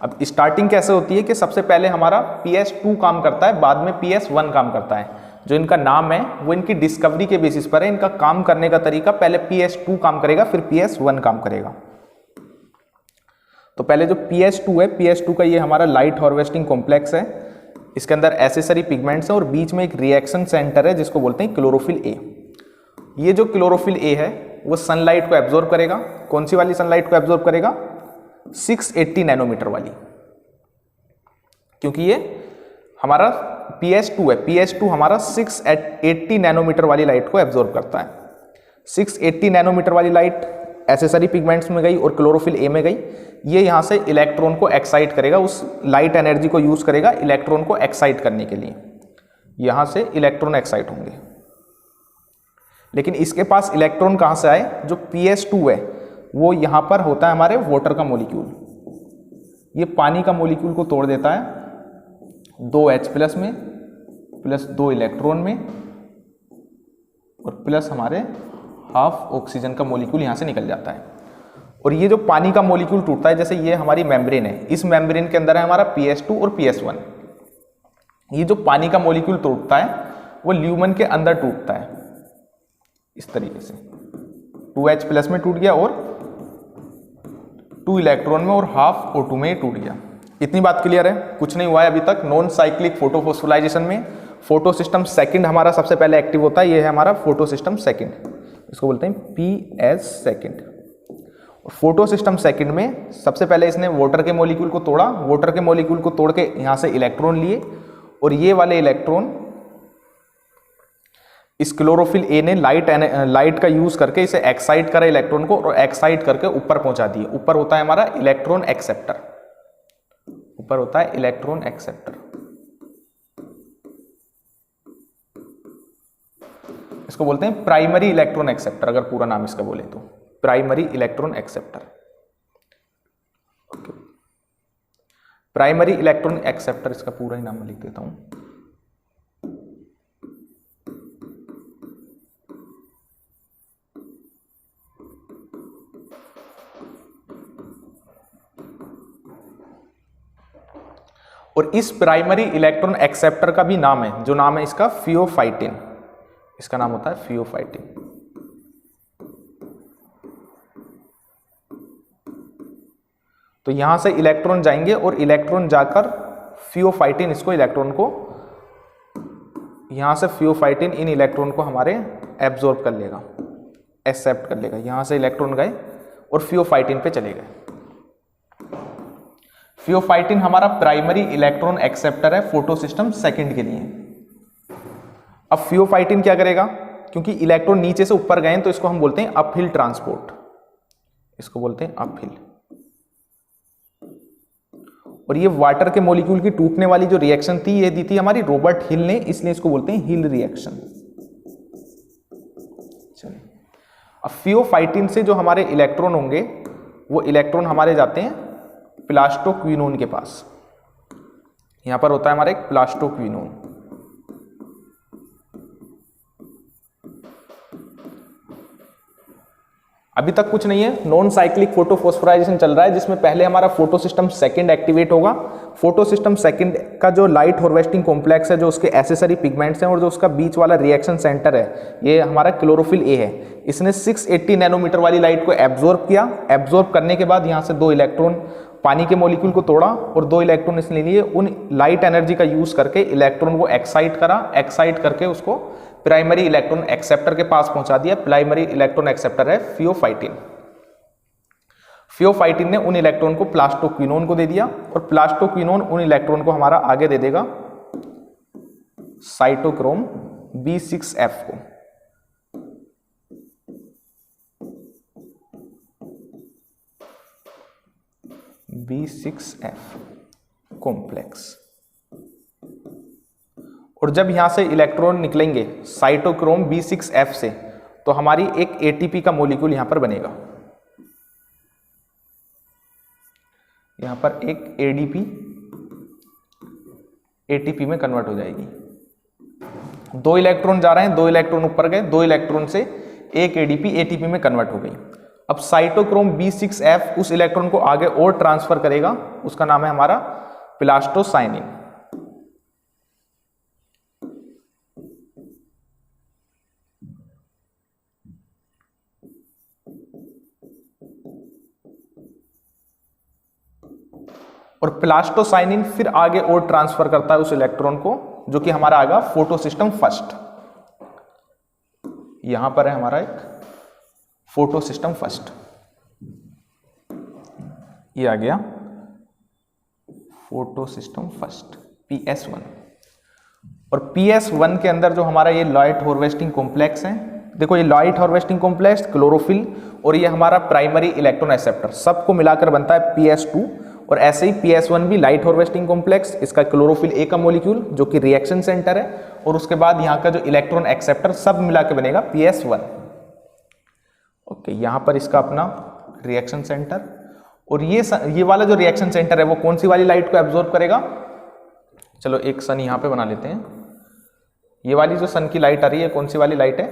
अब स्टार्टिंग कैसे होती है कि सबसे पहले हमारा पीएस2 काम करता है, बाद में पीएस1 काम करता है। जो इनका नाम है वो इनकी डिस्कवरी के बेसिस पर है। इनका काम करने का तरीका, पहले पीएस2 काम करेगा, फिर पीएस1 काम करेगा। तो पहले जो पीएस2 है, पीएस2 का ये हमारा लाइट हार्वेस्टिंग कॉम्प्लेक्स है। इसके अंदर एसेसरी पिगमेंट्स है और बीच में एक रिएक्शन सेंटर है जिसको बोलते हैं क्लोरोफिल ए। ये जो क्लोरोफिल ए है वो सनलाइट को एब्जॉर्ब करेगा। कौन सी वाली सनलाइट को एब्जॉर्ब करेगा? 680 नैनोमीटर वाली, क्योंकि ये हमारा पीएस2 है। पीएस2 हमारा 680 नैनोमीटर वाली लाइट को एब्जॉर्ब करता है। 680 नैनोमीटर वाली लाइट एसेसरी पिगमेंट्स में गई और क्लोरोफिल ए में गई। ये यहाँ से इलेक्ट्रॉन को एक्साइट करेगा, उस लाइट एनर्जी को यूज करेगा इलेक्ट्रॉन को एक्साइट करने के लिए। यहाँ से इलेक्ट्रॉन एक्साइट होंगे, लेकिन इसके पास इलेक्ट्रॉन कहाँ से आए? जो पीएस2 है वो यहाँ पर होता है हमारे वाटर का मॉलिक्यूल। ये पानी का मॉलिक्यूल को तोड़ देता है 2H+ में, प्लस 2 इलेक्ट्रॉन में, और प्लस हमारे हाफ ऑक्सीजन का मॉलिक्यूल यहाँ से निकल जाता है। और ये जो पानी का मॉलिक्यूल टूटता है, जैसे ये हमारी मेम्ब्रेन है, इस मेम्ब्रेन के अंदर है हमारा पीएस2 और पीएस1। ये जो पानी का मॉलिक्यूल टूटता है वो ल्यूमन के अंदर टूटता है इस तरीके से। 2H+ में टूट गया और 2 इलेक्ट्रॉन में और हाफ O2 में टूट गया। इतनी बात क्लियर है? कुछ नहीं हुआ है अभी तक नॉन साइक्लिक फोटोफोस्फोराइलेशन में। फोटो सिस्टम सेकंड हमारा सबसे पहले एक्टिव होता है। ये है हमारा फोटो सिस्टम सेकंड, इसको बोलते हैं PS second. Photo system second में सबसे पहले इसने वाटर के मॉलिक्यूल को तोड़ा। वाटर के मॉलिक्यूल को तोड़ के यहाँ से इलेक्ट्रॉन लिए, और ये वाले इलेक्ट्रॉन इस क्लोरोफिल ए ने लाइट का यूज करके इसे एक्साइट करा इलेक्ट्रॉन को, और एक्साइट करके ऊपर पहुंचा दिए। ऊपर होता है हमारा इलेक्ट्रॉन एक्सेप्टर, ऊपर होता है इलेक्ट्रॉन एक्सेप्टर। इसको बोलते हैं प्राइमरी इलेक्ट्रॉन एक्सेप्टर, अगर पूरा नाम इसका बोले तो primary electron acceptor. Primary electron acceptor इसका पूरा ही नाम लिख देता हूं। और इस प्राइमरी इलेक्ट्रॉन एक्सेप्टर का भी नाम है, जो नाम है इसका फियोफाइटिन, इसका नाम होता है फियोफाइटिन। तो यहां से इलेक्ट्रॉन जाएंगे और इलेक्ट्रॉन जाकर फियोफाइटिन इसको इलेक्ट्रॉन को, यहां से फियोफाइटिन इन इलेक्ट्रॉन को हमारे एब्जॉर्ब कर लेगा, एक्सेप्ट कर लेगा। यहां से इलेक्ट्रॉन गए और फियोफाइटिन पे चले गए। फियोफाइटिन हमारा प्राइमरी इलेक्ट्रॉन एक्सेप्टर है फोटोसिस्टम सेकंड के लिए। अब फियोफाइटिन क्या करेगा, क्योंकि इलेक्ट्रॉन नीचे से ऊपर गए तो इसको हम बोलते हैं अपहिल ट्रांसपोर्ट, इसको बोलते हैं अपहिल। और ये वाटर के मॉलिक्यूल की टूटने वाली जो रिएक्शन थी ये दी थी हमारी रॉबर्ट हिल ने, इसलिए इसको बोलते हैं हिल रिएक्शन। चलिए, अब फियोफाइटिन से जो हमारे इलेक्ट्रॉन होंगे वो इलेक्ट्रॉन हमारे जाते हैं प्लास्टोक्विनोन के पास। यहां पर होता है हमारा एक प्लास्टोक्विनोन। अभी तक कुछ नहीं है, नॉन साइक्लिक फोटोफॉस्फोराइजेशन चल रहा है, जिसमें पहले हमारा फोटोसिस्टम सेकंड एक्टिवेट होगा। फोटोसिस्टम सेकंड का जो लाइट हार्वेस्टिंग कॉम्प्लेक्स है, जो उसके एसेसरी पिगमेंट्स हैं और जो उसका बीच वाला रिएक्शन सेंटर है, ये हमारा क्लोरोफिल ए है। इसने 680 नैनोमीटर वाली लाइट को एब्जॉर्ब किया। एब्जॉर्ब करने के बाद यहाँ से 2 इलेक्ट्रॉन पानी के मॉलिक्यूल को तोड़ा और 2 इलेक्ट्रॉन इसने लिए। उन लाइट एनर्जी का यूज करके इलेक्ट्रॉन को एक्साइट करा, एक्साइट करके उसको प्राइमरी इलेक्ट्रॉन एक्सेप्टर के पास पहुंचा दिया। प्राइमरी इलेक्ट्रॉन एक्सेप्टर है फियोफाइटिन। फियोफाइटिन ने उन इलेक्ट्रॉन को प्लास्टोक्विनोन को दे दिया और प्लास्टोक्विनोन उन इलेक्ट्रॉन को हमारा आगे दे देगा साइटोक्रोम B6F को। B6F complex. और जब यहां से इलेक्ट्रॉन निकलेंगे साइटोक्रोम B6F से, तो हमारी एक ATP का मॉलिक्यूल यहां पर बनेगा। यहां पर एक ADP ATP में कन्वर्ट हो जाएगी। 2 इलेक्ट्रॉन जा रहे हैं, 2 इलेक्ट्रॉन ऊपर गए, 2 इलेक्ट्रॉन से एक ADP ATP में कन्वर्ट हो गई। अब साइटोक्रोम B6F उस इलेक्ट्रॉन को आगे और ट्रांसफर करेगा, उसका नाम है हमारा प्लास्टोसाइनिन। और प्लास्टोसाइनिन फिर आगे और ट्रांसफर करता है उस इलेक्ट्रॉन को, जो कि हमारा आएगा फोटोसिस्टम फर्स्ट। यहां पर है हमारा एक फोटोसिस्टम फर्स्ट, ये आ गया फोटोसिस्टम फर्स्ट PS1। और PS1 के अंदर जो हमारा ये लाइट हार्वेस्टिंग कॉम्प्लेक्स है, देखो ये लाइट हार्वेस्टिंग कॉम्प्लेक्स, क्लोरोफिल और ये हमारा प्राइमरी इलेक्ट्रॉन एक्सेप्टर, सबको मिलाकर बनता है PS2। और ऐसे ही PS1 भी लाइट हार्वेस्टिंग कॉम्प्लेक्स, इसका क्लोरोफिल ए का मॉलिक्यूल जो कि रिएक्शन सेंटर है, और उसके बाद यहाँ का जो इलेक्ट्रॉन एक्सेप्टर, सब मिला के बनेगा PS1। ओके, यहाँ पर इसका अपना रिएक्शन सेंटर, और ये वाला जो रिएक्शन सेंटर है वो कौन सी वाली लाइट को एब्जॉर्ब करेगा। चलो एक सन यहाँ पे बना लेते हैं। ये वाली जो सन की लाइट आ रही है, कौन सी वाली लाइट है,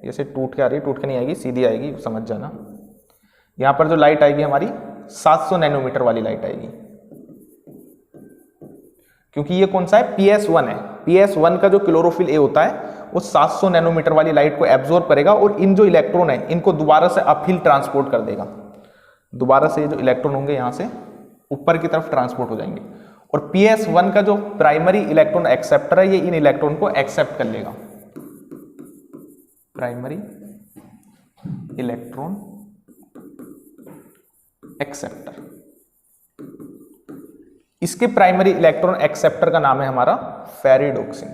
जैसे टूट के आ रही है, टूट के नहीं आएगी, सीधी आएगी, समझ जाना। यहाँ पर जो लाइट आएगी हमारी 700 नैनोमीटर वाली लाइट आएगी, क्योंकि ये कौन सा है, PS1 है। PS1 का जो क्लोरोफिल ए होता है वो 700 नैनोमीटर वाली लाइट को एब्जॉर्ब करेगा और इन जो इलेक्ट्रॉन है इनको दोबारा से अपहिल ट्रांसपोर्ट कर देगा। दोबारा से जो इलेक्ट्रॉन होंगे यहां से ऊपर की तरफ ट्रांसपोर्ट हो जाएंगे। और PS1 का जो प्राइमरी इलेक्ट्रॉन एक्सेप्टर है, ये इन इलेक्ट्रॉन को एक्सेप्ट कर लेगा। प्राइमरी इलेक्ट्रॉन एक्सेप्टर, इसके प्राइमरी इलेक्ट्रॉन एक्सेप्टर का नाम है हमारा फेरिडोक्सिन,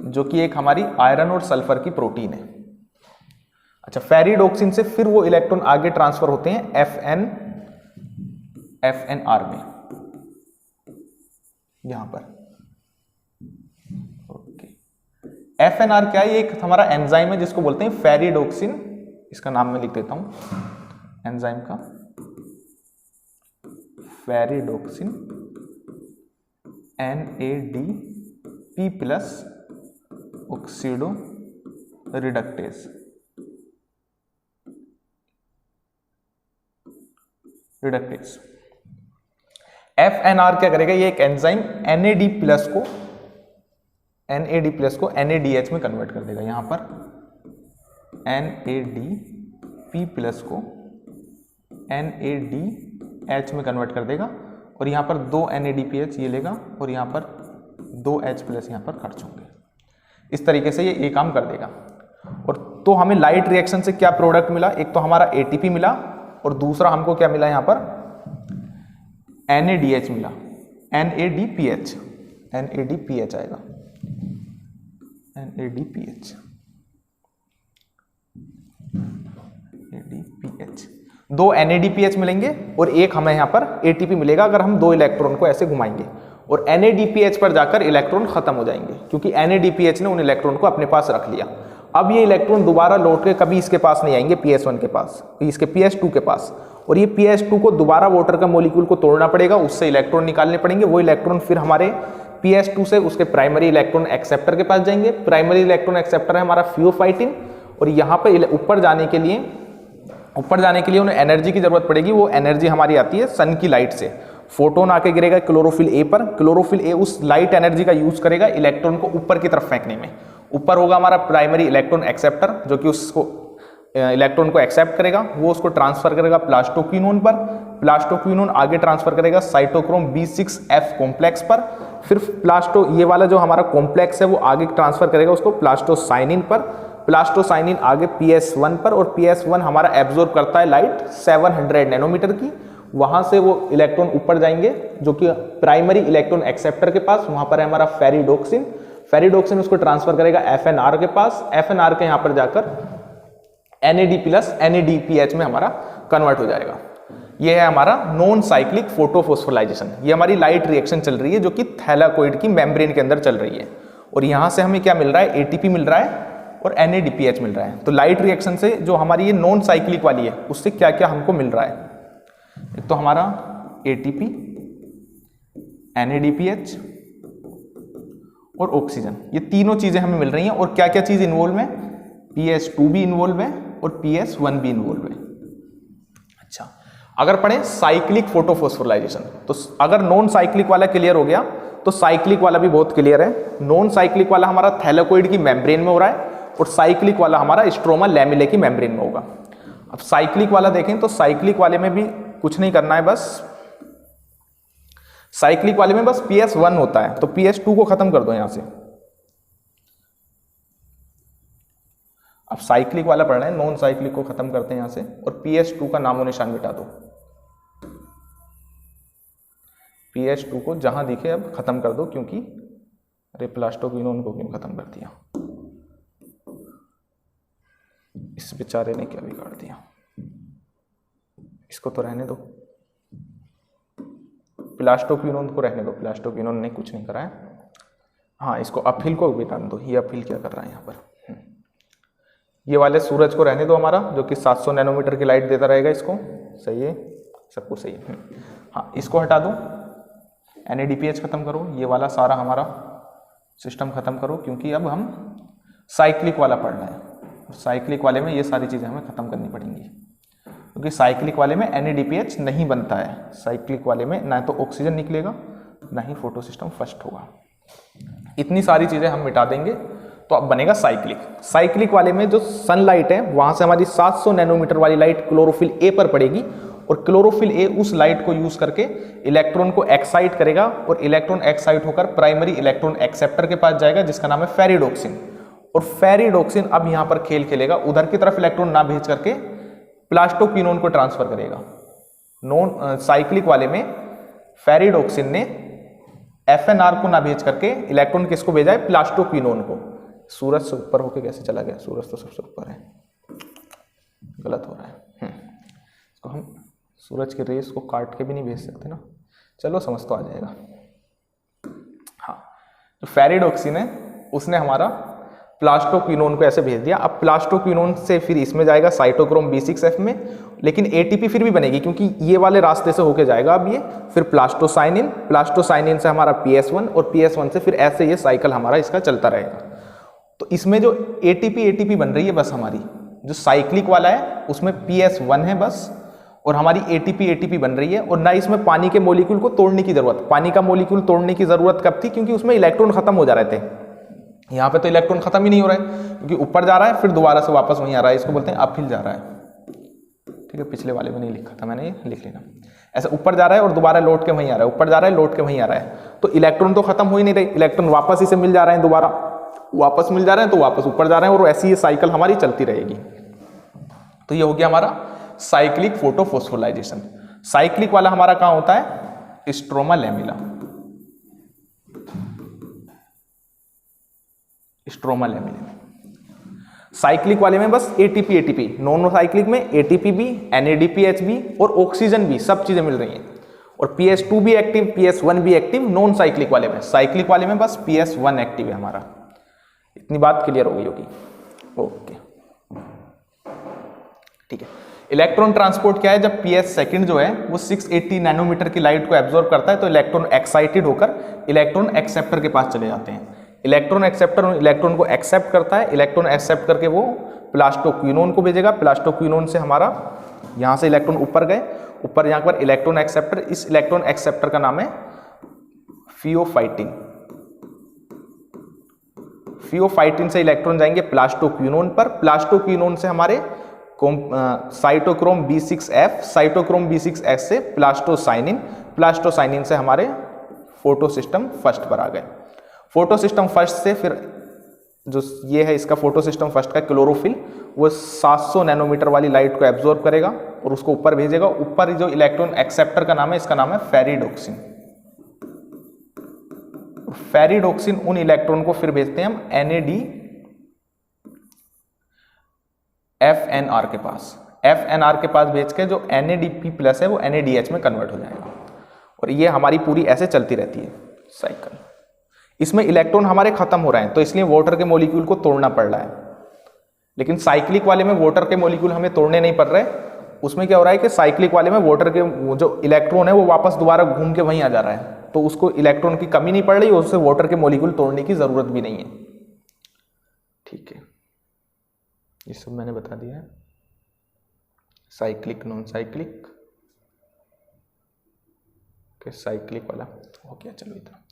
जो कि एक हमारी आयरन और सल्फर की प्रोटीन है। अच्छा, फेरिडोक्सिन से फिर वो इलेक्ट्रॉन आगे ट्रांसफर होते हैं FNR में, यहां पर। FNR क्या है? ये एक हमारा एंजाइम है जिसको बोलते हैं फेरिडोक्सिन, इसका नाम मैं लिख देता हूं एंजाइम का, ferredoxin NADP plus oxido reductase. FNR क्या करेगा? ये एक एंजाइम NAD प्लस को NADH में कन्वर्ट कर देगा। यहां पर NADP प्लस को NADH में कन्वर्ट कर देगा और यहां पर 2 NADPH ये लेगा और यहां पर 2 H प्लस यहां पर खर्च होंगे। इस तरीके से ये काम कर देगा। और तो हमें लाइट रिएक्शन से क्या प्रोडक्ट मिला? एक तो हमारा ATP मिला और दूसरा हमको क्या मिला? यहां पर NADH मिला, NADPH आएगा, NADPH। दो NADPH मिलेंगे और एक हमें यहां पर ATP मिलेगा अगर हम 2 इलेक्ट्रॉन को ऐसे घुमाएंगे, और NADPH पर जाकर इलेक्ट्रॉन खत्म हो जाएंगे क्योंकि NADPH ने उन इलेक्ट्रॉन को अपने पास रख लिया। अब ये इलेक्ट्रॉन दोबारा लौट के कभी इसके पास नहीं आएंगे, PS1 के पास, इसके PS2 के पास, और ये PS2 को दोबारा वाटर का मॉलिक्यूल को तोड़ना पड़ेगा, उससे इलेक्ट्रॉन निकालने पड़ेंगे। वो इलेक्ट्रॉन फिर हमारे PS2 से उसके प्राइमरी इलेक्ट्रॉन एक्सेप्टर के पास जाएंगे। प्राइमरी इलेक्ट्रॉन एक्सेप्टर है हमारा फियोफाइटिन, और यहाँ पे ऊपर जाने के लिए उन्हें एनर्जी की जरूरत पड़ेगी। वो एनर्जी हमारी आती है सन की लाइट से। फोटोन आके गिरेगा क्लोरोफिल ए पर, क्लोरोफिल ए उस लाइट एनर्जी का यूज करेगा इलेक्ट्रॉन को ऊपर की तरफ फेंकने में। ऊपर होगा हमारा प्राइमरी इलेक्ट्रॉन एक्सेप्टर जो कि उसको इलेक्ट्रॉन को एक्सेप्ट करेगा, वो उसको ट्रांसफर करेगा प्लास्टोक्विनोन पर, प्लास्टोक्विनोन आगे ट्रांसफर करेगा साइटोक्रोम B6F कॉम्प्लेक्स पर, फिर ये वाला जो हमारा कॉम्प्लेक्स है वो आगे ट्रांसफर करेगा उसको प्लास्टोसाइनिन पर, प्लास्टोसाइनिन आगे PS1 पर, और PS1 हमारा एब्जॉर्ब करता है लाइट 700 नैनोमीटर की। वहां से वो इलेक्ट्रॉन ऊपर जाएंगे जो कि प्राइमरी इलेक्ट्रॉन एक्सेप्टर के पास, वहां पर है हमारा फेरिडोक्सिन उसको ट्रांसफर करेगा FNR के पास, FNR के यहां पर जाकर NAD प्लस NADPH में हमारा कन्वर्ट हो जाएगा। ये है हमारा नॉन साइक्लिक फोटोफॉस्फोराइलेशन। ये हमारी लाइट रिएक्शन चल रही है जो कि थैलाकोइड की मेम्ब्रेन के अंदर चल रही है, और यहां से हमें क्या मिल रहा है? ATP मिल रहा है और NADPH मिल रहा है। तो लाइट रिएक्शन से जो हमारी ये नॉन साइक्लिक वाली है उससे क्या क्या हमको मिल रहा है? एक तो हमारा ATP, NADPH और ऑक्सीजन, ये तीनों चीजें हमें मिल रही हैं। और क्या क्या चीज इन्वॉल्व है? PS2 भी इन्वॉल्व है और PS1 भी इन्वॉल्व है। अच्छा, अगर पढ़े साइक्लिक फोटोफॉस्फोराइलेशन, तो अगर नॉन साइक्लिक वाला क्लियर हो गया तो साइक्लिक वाला भी बहुत क्लियर है। नॉन साइक्लिक वाला हमारा थैलाकोइड की मेम्ब्रेन में हो रहा है और साइक्लिक वाला हमारा स्ट्रोमा लैमेले की मेम्ब्रेन में होगा। अब साइक्लिक वाला देखें तो साइक्लिक वाले में भी कुछ नहीं करना है, बस साइक्लिक वाले में बस PS1 होता है, तो PS2 को खत्म कर दो यहां से। अब साइक्लिक वाला पढ़ना है, नॉन साइक्लिक को खत्म करते हैं यहां से, और PS2 का नामो निशान मिटा दो। PS2 को जहां दिखे अब खत्म कर दो, क्योंकि अरे प्लास्टोक्विनोन को क्यों खत्म कर दिया? इस बेचारे ने क्या बिगाड़ दिया? इसको तो रहने दो, प्लास्टोक्विनोन को रहने दो, प्लास्टोक्विनोन ने कुछ नहीं करा है। हाँ, इसको अपहिल को बिगाड़ दो। ये अपहिल क्या कर रहा है यहाँ पर? ये वाले सूरज को रहने दो हमारा, जो कि 700 नैनोमीटर की लाइट देता रहेगा इसको। सही है, सब कुछ सही है। हाँ, इसको हटा दो, NADPH खत्म करो, ये वाला सारा हमारा सिस्टम खत्म करो, क्योंकि अब हम साइक्लिक वाला पढ़ना है। साइक्लिक वाले में ये सारी चीज़ें हमें खत्म करनी पड़ेंगी, क्योंकि साइक्लिक वाले में NADPH नहीं बनता है। साइक्लिक वाले में ना तो ऑक्सीजन निकलेगा ना ही फोटो सिस्टम फर्स्ट होगा। इतनी सारी चीज़ें हम मिटा देंगे तो अब बनेगा साइक्लिक। साइक्लिक वाले में जो सनलाइट है वहां से हमारी 700 नैनोमीटर वाली लाइट क्लोरोफिल ए पर पड़ेगी, और क्लोरोफिल ए उस लाइट को यूज करके इलेक्ट्रॉन को एक्साइट करेगा, और इलेक्ट्रॉन एक्साइट होकर प्राइमरी इलेक्ट्रॉन एक्सेप्टर के पास जाएगा जिसका नाम है फेरिडोक्सिन। और फेरिडोक्सिन अब यहां पर खेल खेलेगा, उधर की तरफ इलेक्ट्रॉन ना भेज करके प्लास्टोक्विनोन को ट्रांसफर करेगा। नॉन साइक्लिक वाले में फेरिडोक्सिन ने FNR को ना भेज करके इलेक्ट्रॉन किसको भेजा है? प्लास्टोक्विनोन को। सूरज से ऊपर होके कैसे चला गया? सूरज तो सबसे ऊपर है, गलत हो रहा है। इसको हम सूरज के रेस को काट के भी नहीं भेज सकते ना। चलो, समझ तो आ जाएगा। हाँ, जो फेरिडोक्सिन है उसने हमारा प्लास्टोक्विनोन को ऐसे भेज दिया। अब प्लास्टोक्विनोन से फिर इसमें जाएगा साइटोक्रोम B6F में, लेकिन एटीपी फिर भी बनेगी क्योंकि ये वाले रास्ते से होके जाएगा अब ये, फिर प्लास्टोसाइनिन से हमारा PS1 और PS1 से फिर ऐसे ये साइकिल हमारा इसका चलता रहेगा। तो इसमें जो एटीपी बन रही है बस हमारी, जो साइक्लिक वाला है उसमें PS1 है बस, और हमारी एटीपी बन रही है, और ना इसमें पानी के मॉलिक्यूल को तोड़ने की जरूरत। पानी का मॉलिक्यूल तोड़ने की जरूरत कब थी? क्योंकि उसमें इलेक्ट्रॉन खत्म हो जा रहे थे। यहाँ पे तो इलेक्ट्रॉन खत्म ही नहीं हो रहा है क्योंकि ऊपर जा रहा है फिर दोबारा से वापस वहीं आ रहा है, इसको बोलते हैं अपहिल जा रहा है। ठीक है, पिछले वाले में नहीं लिखा था मैंने, ये लिख लेना। ऐसे ऊपर जा रहा है और दोबारा लौट के वहीं आ रहा है, ऊपर जा रहा है लौट के वहीं आ रहा है। तो इलेक्ट्रॉन तो खत्म हो ही नहीं रहे, इलेक्ट्रॉन वापस इसे मिल जा रहे हैं, दोबारा वापस मिल जा रहे हैं, तो वापस ऊपर जा रहे हैं, और ऐसी ये साइकिल हमारी चलती रहेगी। तो ये हो गया हमारा साइक्लिक फोटोफॉस्फोराइलेशन। साइक्लिक वाला हमारा कहाँ होता है? Stroma lamella. स्ट्रोमा लैमेला में। साइक्लिक वाले में बस एटीपी, नॉन साइक्लिक में एटीपी भी, NADPH भी और ऑक्सीजन भी, सब चीजें मिल रही हैं। और PS2 भी एक्टिव, PS1 भी एक्टिव नॉन साइक्लिक वाले में। साइक्लिक वाले में बस PS1 एक्टिव है हमारा। इतनी बात क्लियर हो गई होगी। ओके, ठीक है। इलेक्ट्रॉन ट्रांसपोर्ट क्या है? जब PS सेकंड जो है वो 680 नैनोमीटर की लाइट को एब्जॉर्ब करता है तो इलेक्ट्रॉन एक्साइटेड होकर इलेक्ट्रॉन एक्सेप्टर के पास चले जाते हैं। इलेक्ट्रॉन एक्सेप्टर इलेक्ट्रॉन को एक्सेप्ट करता है, इलेक्ट्रॉन एक्सेप्ट करके वो प्लास्टोक्विनोन को भेजेगा। प्लास्टोक्विनोन से हमारा यहाँ से इलेक्ट्रॉन ऊपर गए, ऊपर यहाँ पर इलेक्ट्रॉन एक्सेप्टर, इस इलेक्ट्रॉन एक्सेप्टर का नाम है फियोफाइटिन। फियोफाइटिन से इलेक्ट्रॉन जाएंगे प्लास्टोक्विनोन पर, प्लास्टोक्विनोन से हमारे साइटोक्रोम B6F, साइटोक्रोम B6F से प्लास्टोसाइनिन, प्लास्टोसाइनिन से हमारे फोटोसिस्टम फर्स्ट पर आ गए। फोटोसिस्टम फर्स्ट से फिर जो ये है इसका फोटोसिस्टम फर्स्ट का क्लोरोफिल, वो 700 नैनोमीटर वाली लाइट को एब्जॉर्ब करेगा और उसको ऊपर भेजेगा। ऊपर जो इलेक्ट्रॉन एक्सेप्टर का नाम है, इसका नाम है फेरिडोक्सिन। फेरिडोक्सिन उन इलेक्ट्रॉन को फिर भेजते हैं हम FNR के पास। FNR के पास भेज के जो NADP+ है वो NADH में कन्वर्ट हो जाएगा, और ये हमारी पूरी ऐसे चलती रहती है साइकिल। इसमें इलेक्ट्रॉन हमारे खत्म हो रहे हैं तो इसलिए वाटर के मॉलिक्यूल को तोड़ना पड़ रहा है, लेकिन साइक्लिक वाले में वाटर के मॉलिक्यूल हमें तोड़ने नहीं पड़ रहे। उसमें क्या हो रहा है कि साइक्लिक वाले में वाटर के जो इलेक्ट्रॉन है वो वापस दोबारा घूम के वहीं आ जा रहा है, तो उसको इलेक्ट्रॉन की कमी नहीं पड़ रही और उससे वाटर के मॉलिक्यूल तोड़ने की जरूरत भी नहीं है। ठीक है, ये सब मैंने बता दिया है। साइक्लिक, नॉन साइक्लिक, साइक्लिक वाला हो गया। चलो इतना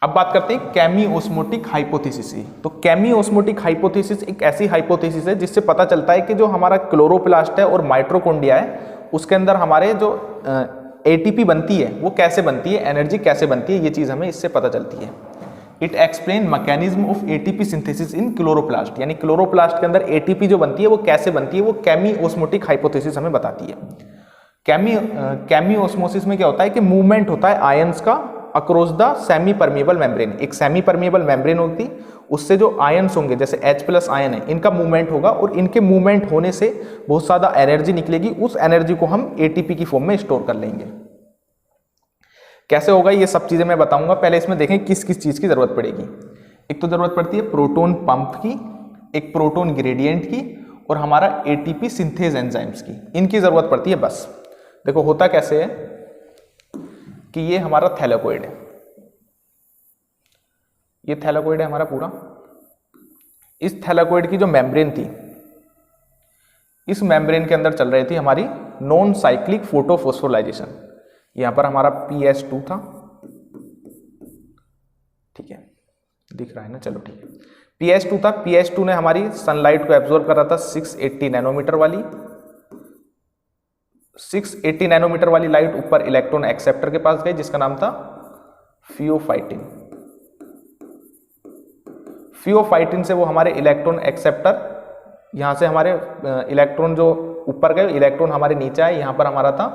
अब बात करते हैं केमी-ओस्मोटिक हाइपोथेसिस की। तो केमी-ओस्मोटिक हाइपोथेसिस एक ऐसी हाइपोथेसिस है जिससे पता चलता है कि जो हमारा क्लोरोप्लास्ट है और माइटोकॉन्ड्रिया है उसके अंदर हमारे जो एटीपी बनती है वो कैसे बनती है, एनर्जी कैसे बनती है, ये चीज हमें इससे पता चलती है। It explain mechanism of ATP synthesis in chloroplast, यानी क्लोरोप्लास्ट के अंदर एटीपी जो बनती है वो कैसे बनती है, वो केमी-ओस्मोटिक हाइपोथेसिस हमें बताती है। केमी-ओस्मोसिस में क्या होता है कि मूवमेंट होता है आयंस का across the semi permeable membrane. एक सेमी परमिएबल मेम्ब्रेन होती, उससे जो आयंस होंगे जैसे H+ आयन है, इनका मूवमेंट होगा और इनके मूवमेंट होने से बहुत ज्यादा एनर्जी निकलेगी। उस एनर्जी को हम एटीपी की फॉर्म में स्टोर कर लेंगे। कैसे होगा ये सब चीजें मैं बताऊंगा। पहले इसमें देखें किस किस चीज की जरूरत पड़ेगी। एक तो जरूरत पड़ती है प्रोटॉन पंप की, एक प्रोटॉन ग्रेडियंट की, और हमारा एटीपी सिंथेज एंजाइम्स की, इनकी जरूरत पड़ती है बस। देखो होता कैसे है कि ये हमारा थैलेकोइड है, ये थैलेकोइड है हमारा पूरा। इस थैलेकोइड की जो मेम्ब्रेन थी, इस मेम्ब्रेन के अंदर चल रही थी हमारी नॉन साइक्लिक फोटोफॉस्फोराइलेशन। यहां पर हमारा PS2 था, ठीक है, दिख रहा है ना, चलो ठीक है। PS2 था, PS2 ने हमारी सनलाइट को एब्जॉर्ब कर रहा था 680 नैनोमीटर वाली। 680 नैनोमीटर वाली लाइट ऊपर इलेक्ट्रॉन एक्सेप्टर के पास गई जिसका नाम था फियोफाइटिन। फियोफाइटिन से वो हमारे इलेक्ट्रॉन एक्सेप्टर, यहां से हमारे इलेक्ट्रॉन जो ऊपर गए, इलेक्ट्रॉन हमारे नीचे आए, यहां पर हमारा था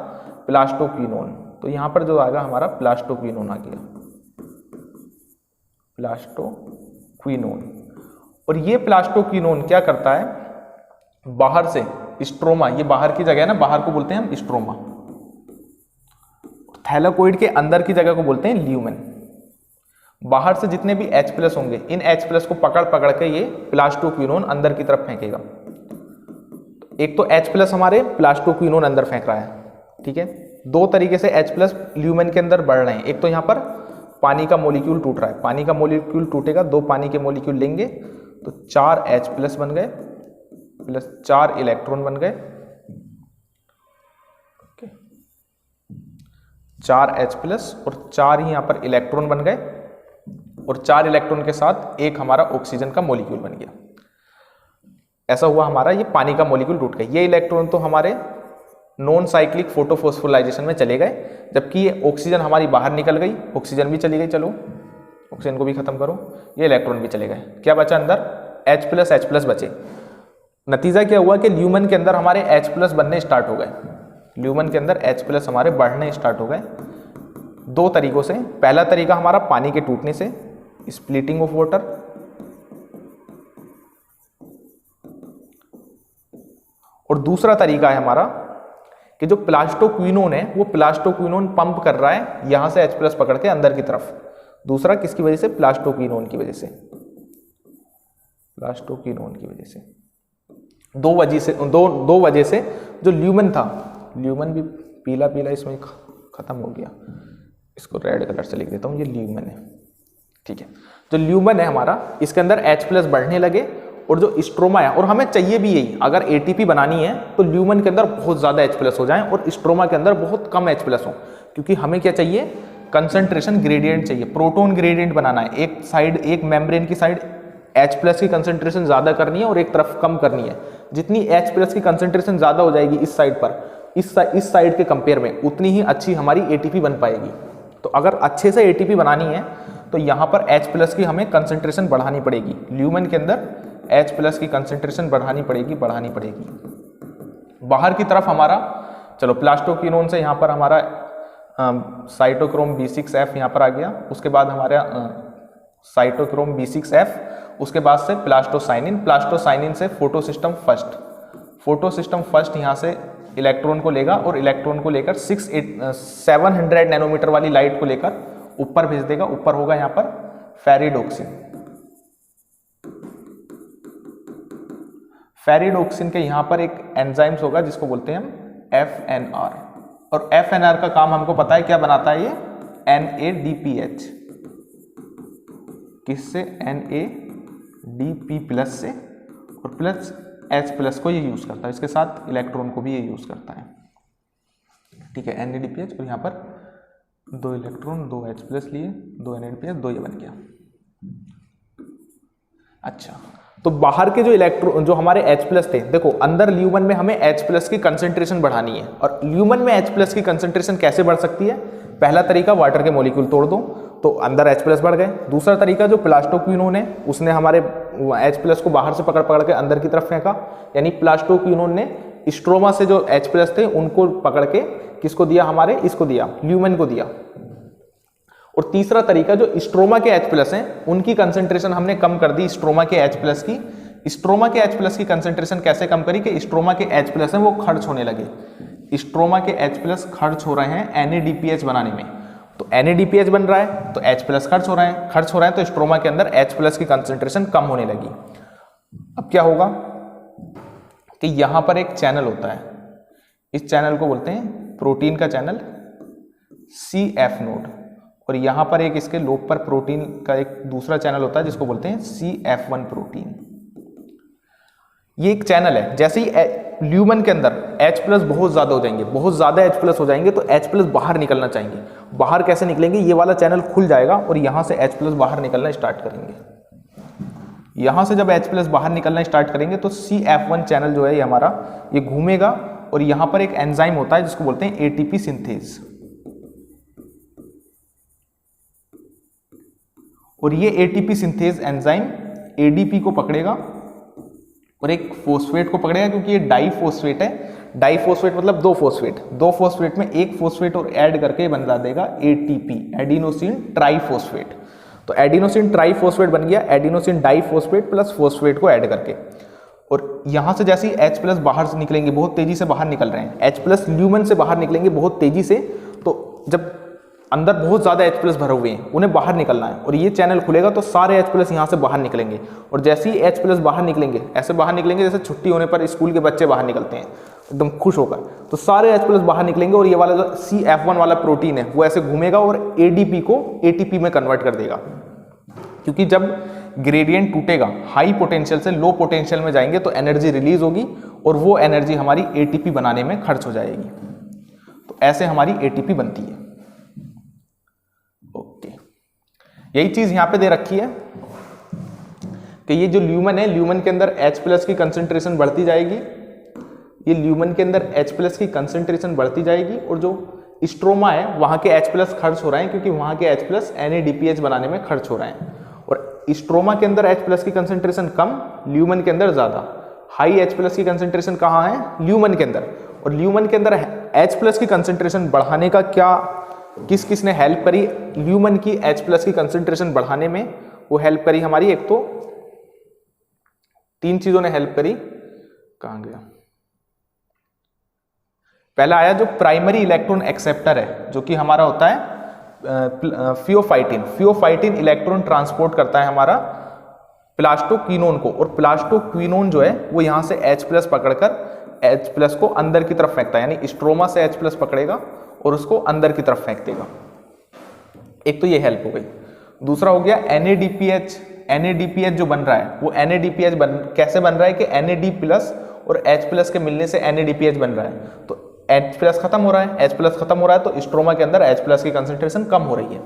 प्लास्टोक्विनोन। तो यहां पर जो आएगा हमारा प्लास्टोक्विनोन आ गया, प्लास्टोक्विनोन। और ये प्लास्टोक्विनोन क्या करता है, बाहर से स्ट्रोमा, ये बाहर की जगह है ना, बाहर को बोलते हैं हम स्ट्रोमा। थैलेकोइड के अंदर की जगह को बोलते हैं ल्यूमेन। बाहर से जितने भी H+ होंगे इन H+ को पकड़ पकड़ के ये प्लास्टोक्विनोन अंदर की तरफ फेंकेगा। एक तो H+ हमारे प्लास्टोक्विनोन अंदर फेंक रहा है, ठीक है। दो तरीके से H+ ल्यूमेन के अंदर बढ़ रहे हैं। एक तो यहाँ पर पानी का मोलिक्यूल टूट रहा है, पानी का मोलिक्यूल टूटेगा, दो पानी के मोलिक्यूल लेंगे तो 4 H+ बन गए प्लस 4 इलेक्ट्रॉन बन गए, 4 H+ और 4 ही यहाँ पर इलेक्ट्रॉन बन गए और 4 इलेक्ट्रॉन के साथ एक हमारा ऑक्सीजन का मोलिक्यूल बन गया। ऐसा हुआ हमारा, ये पानी का मोलिक्यूल टूट गया। ये इलेक्ट्रॉन तो हमारे नॉन साइक्लिक फोटोफॉस्फोराइलेशन में चले गए, जबकि ये ऑक्सीजन हमारी बाहर निकल गई, ऑक्सीजन भी चली गई, चलो ऑक्सीजन को भी खत्म करो, ये इलेक्ट्रॉन भी चले गए। क्या बचा अंदर? H+ बचे। नतीजा क्या हुआ कि ल्यूमेन के अंदर हमारे H+ बनने स्टार्ट हो गए, ल्यूमेन के अंदर H+ हमारे बढ़ने स्टार्ट हो गए दो तरीकों से। पहला तरीका हमारा पानी के टूटने से, स्प्लिटिंग ऑफ वाटर, और दूसरा तरीका है हमारा कि जो प्लास्टोक्विनोन है वो प्लास्टोक्विनोन पंप कर रहा है यहां से H+ पकड़ के अंदर की तरफ। दूसरा किसकी वजह से? प्लास्टोक्विनोन की वजह से, प्लास्टोक्विनोन की वजह से। दो वजह से जो ल्यूमेन था, ल्यूमेन भी पीला पीला इसमें खत्म हो गया, इसको रेड कलर से लिख देता हूं, ये ल्यूमेन है, ठीक है। जो ल्यूमेन है हमारा, इसके अंदर H+ बढ़ने लगे और जो स्ट्रोमा है, और हमें चाहिए भी यही, अगर ATP बनानी है तो ल्यूमेन के अंदर बहुत ज्यादा H+ हो जाए और स्ट्रोमा के अंदर बहुत कम H+ हो, क्योंकि हमें क्या चाहिए? कंसंट्रेशन ग्रेडियंट चाहिए, प्रोटोन ग्रेडियंट बनाना है। एक साइड, एक मेम्ब्रेन की साइड H+ की कंसंट्रेशन ज्यादा करनी है और एक तरफ कम करनी है। जितनी H+ की कंसंट्रेशन ज्यादा हो जाएगी इस साइड पर, इस साइड के कंपेयर में, उतनी ही अच्छी हमारी ATP बन पाएगी। तो अगर अच्छे से ATP बनानी है तो यहाँ पर H+ की हमें कंसंट्रेशन बढ़ानी पड़ेगी, ल्यूमेन के अंदर H+ की कंसंट्रेशन बढ़ानी पड़ेगी। बाहर की तरफ हमारा, चलो प्लास्टोक्विनोन से यहाँ पर हमारा साइटोक्रोम B6F यहाँ पर आ गया, उसके बाद हमारा साइटोक्रोम B6F, उसके बाद से प्लास्टोसाइनिन से फोटोसिस्टम फर्स्ट यहाँ से इलेक्ट्रॉन को लेगा और इलेक्ट्रॉन को लेकर 700 नैनोमीटर वाली लाइट को लेकर ऊपर भेज देगा। ऊपर होगा यहाँ पर फेरिडोक्सिन के यहाँ पर एक एंजाइम्स होगा जिसको बोलते हैं हम FNR, और FNR का काम हमको पता है क्या बनाता है, ये NADPH, किससे? NADP+ से, और प्लस H+ को ये यूज करता है, इसके साथ इलेक्ट्रॉन को भी ये यूज करता है, ठीक है। NADPH, और यहाँ पर 2 इलेक्ट्रॉन, 2 H+ लिए, 2 NADPH, 2 ये बन गया। अच्छा, तो बाहर के जो इलेक्ट्रॉन, जो हमारे H+ थे, देखो अंदर ल्यूमेन में हमें H+ की कंसंट्रेशन बढ़ानी है, और ल्यूमेन में H+ की कंसंट्रेशन कैसे बढ़ सकती है? पहला तरीका, वाटर के मॉलिक्यूल तोड़ दो तो अंदर H+ बढ़ गए। दूसरा तरीका जो प्लास्टोक्विनोन है, उसने हमारे H+ को बाहर से पकड़ पकड़ के अंदर की तरफ फेंका, यानी प्लास्टोक्विनोन ने स्ट्रोमा से जो H+ थे उनको पकड़ के किसको दिया? हमारे इसको दिया, ल्यूमेन को दिया। और तीसरा तरीका, जो स्ट्रोमा के H+ हैं उनकी कंसंट्रेशन हमने कम कर दी, स्ट्रोमा के H+ की। स्ट्रोमा के H+ की कंसंट्रेशन कैसे कम करी कि स्ट्रोमा के H+ हैं वो खर्च होने लगे, स्ट्रोमा के H+ खर्च हो रहे हैं NADPH बनाने में। तो NADPH बन रहा है तो H+ खर्च हो रहा है तो स्ट्रोमा के अंदर H+ की कंसंट्रेशन कम होने लगी। अब क्या होगा कि यहां पर एक चैनल होता है, इस चैनल को बोलते हैं प्रोटीन का चैनल CF नोड, और यहां पर एक इसके लोब पर प्रोटीन का एक दूसरा चैनल होता है जिसको बोलते हैं CF1 प्रोटीन। ये एक चैनल है। जैसे ही ल्यूमेन के अंदर H+ बहुत ज्यादा हो जाएंगे, बहुत ज्यादा H+ हो जाएंगे तो H+ बाहर निकलना चाहेंगे। बाहर कैसे निकलेंगे? ये वाला चैनल खुल जाएगा और यहां से H+ बाहर निकलना स्टार्ट करेंगे। यहां से जब H+ बाहर निकलना स्टार्ट करेंगे तो CF1 चैनल जो है ये हमारा, ये घूमेगा और यहां पर एक एंजाइम होता है जिसको बोलते हैं ATP सिंथेज, और ये ATP सिंथेज एंजाइम ADP को पकड़ेगा और एक फोस्फेट को पकड़ेगा, क्योंकि ये डाइफोस्फेट है। डाइफोस्फेट मतलब दो फोस्फेट में एक फोस्फेट और ऐड करके बना देगा ATP, एडिनोसिन ट्राइफोस्फेट। तो एडिनोसिन ट्राइफोस्फेट बन गया एडिनोसिन डाइफोस्फेट प्लस फोस्फेट को ऐड करके। और यहां से जैसे ही H+ बाहर से निकलेंगे, बहुत तेजी से बाहर निकल रहे हैं, H+ ल्यूमेन से बाहर निकलेंगे बहुत तेजी से। तो जब अंदर बहुत ज़्यादा H+ भरे हुए हैं, उन्हें बाहर निकलना है, और ये चैनल खुलेगा तो सारे H+ यहाँ से बाहर निकलेंगे, और जैसे ही H+ बाहर निकलेंगे, ऐसे बाहर निकलेंगे जैसे छुट्टी होने पर स्कूल के बच्चे बाहर निकलते हैं एकदम खुश होकर, तो सारे H+ बाहर निकलेंगे, और ये वाला जो CF1 वाला प्रोटीन है वो ऐसे घूमेगा और ADP को ATP में कन्वर्ट कर देगा, क्योंकि जब ग्रेडियंट टूटेगा हाई पोटेंशियल से लो पोटेंशियल में जाएंगे तो एनर्जी रिलीज होगी, और वो एनर्जी हमारी ATP बनाने में खर्च हो जाएगी। तो ऐसे हमारी ATP बनती है। ओके, यही चीज यहां पे दे रखी है कि ये जो ल्यूमन है, ल्यूमन के अंदर H+ की कंसंट्रेशन बढ़ती जाएगी, ये ल्यूमन के अंदर H+ की कंसंट्रेशन बढ़ती जाएगी, और जो स्ट्रोमा है वहां के H+ खर्च हो रहे हैं, क्योंकि वहां के H+ NADPH बनाने में खर्च हो रहे हैं, और स्ट्रोमा के अंदर H+ की कंसंट्रेशन कम, ल्यूमन के अंदर ज्यादा। हाई H+ की कंसंट्रेशन कहाँ है? ल्यूमन के अंदर, और ल्यूमन के अंदर H+ की कंसंट्रेशन बढ़ाने का क्या, किस किस ने हेल्प करी ल्यूमन की H+ की कंसंट्रेशन बढ़ाने में? वो हेल्प करी हमारी, एक तो 3 चीजों ने हेल्प करी। कहां गया? पहला आया जो प्राइमरी इलेक्ट्रॉन एक्सेप्टर है, जो कि हमारा होता है फियोफाइटिन इलेक्ट्रॉन ट्रांसपोर्ट करता है हमारा प्लास्टोक्विनोन को, और प्लास्टोक्विनोन जो है वो यहां से H+ पकड़कर H+ को अंदर की तरफ फेंकता है, यानी स्ट्रोमा से H+ पकड़ेगा और उसको अंदर की तरफ फेंक देगा। एक तो ये हेल्प हो गई। दूसरा हो गया NADPH जो बन रहा है वो NADPH कैसे बन रहा है कि NAD+ और H+ के मिलने से NADPH बन रहा है, तो H+ खत्म हो रहा है, H+ खत्म हो रहा है तो स्ट्रोमा के अंदर H+ की कंसंट्रेशन कम हो रही है।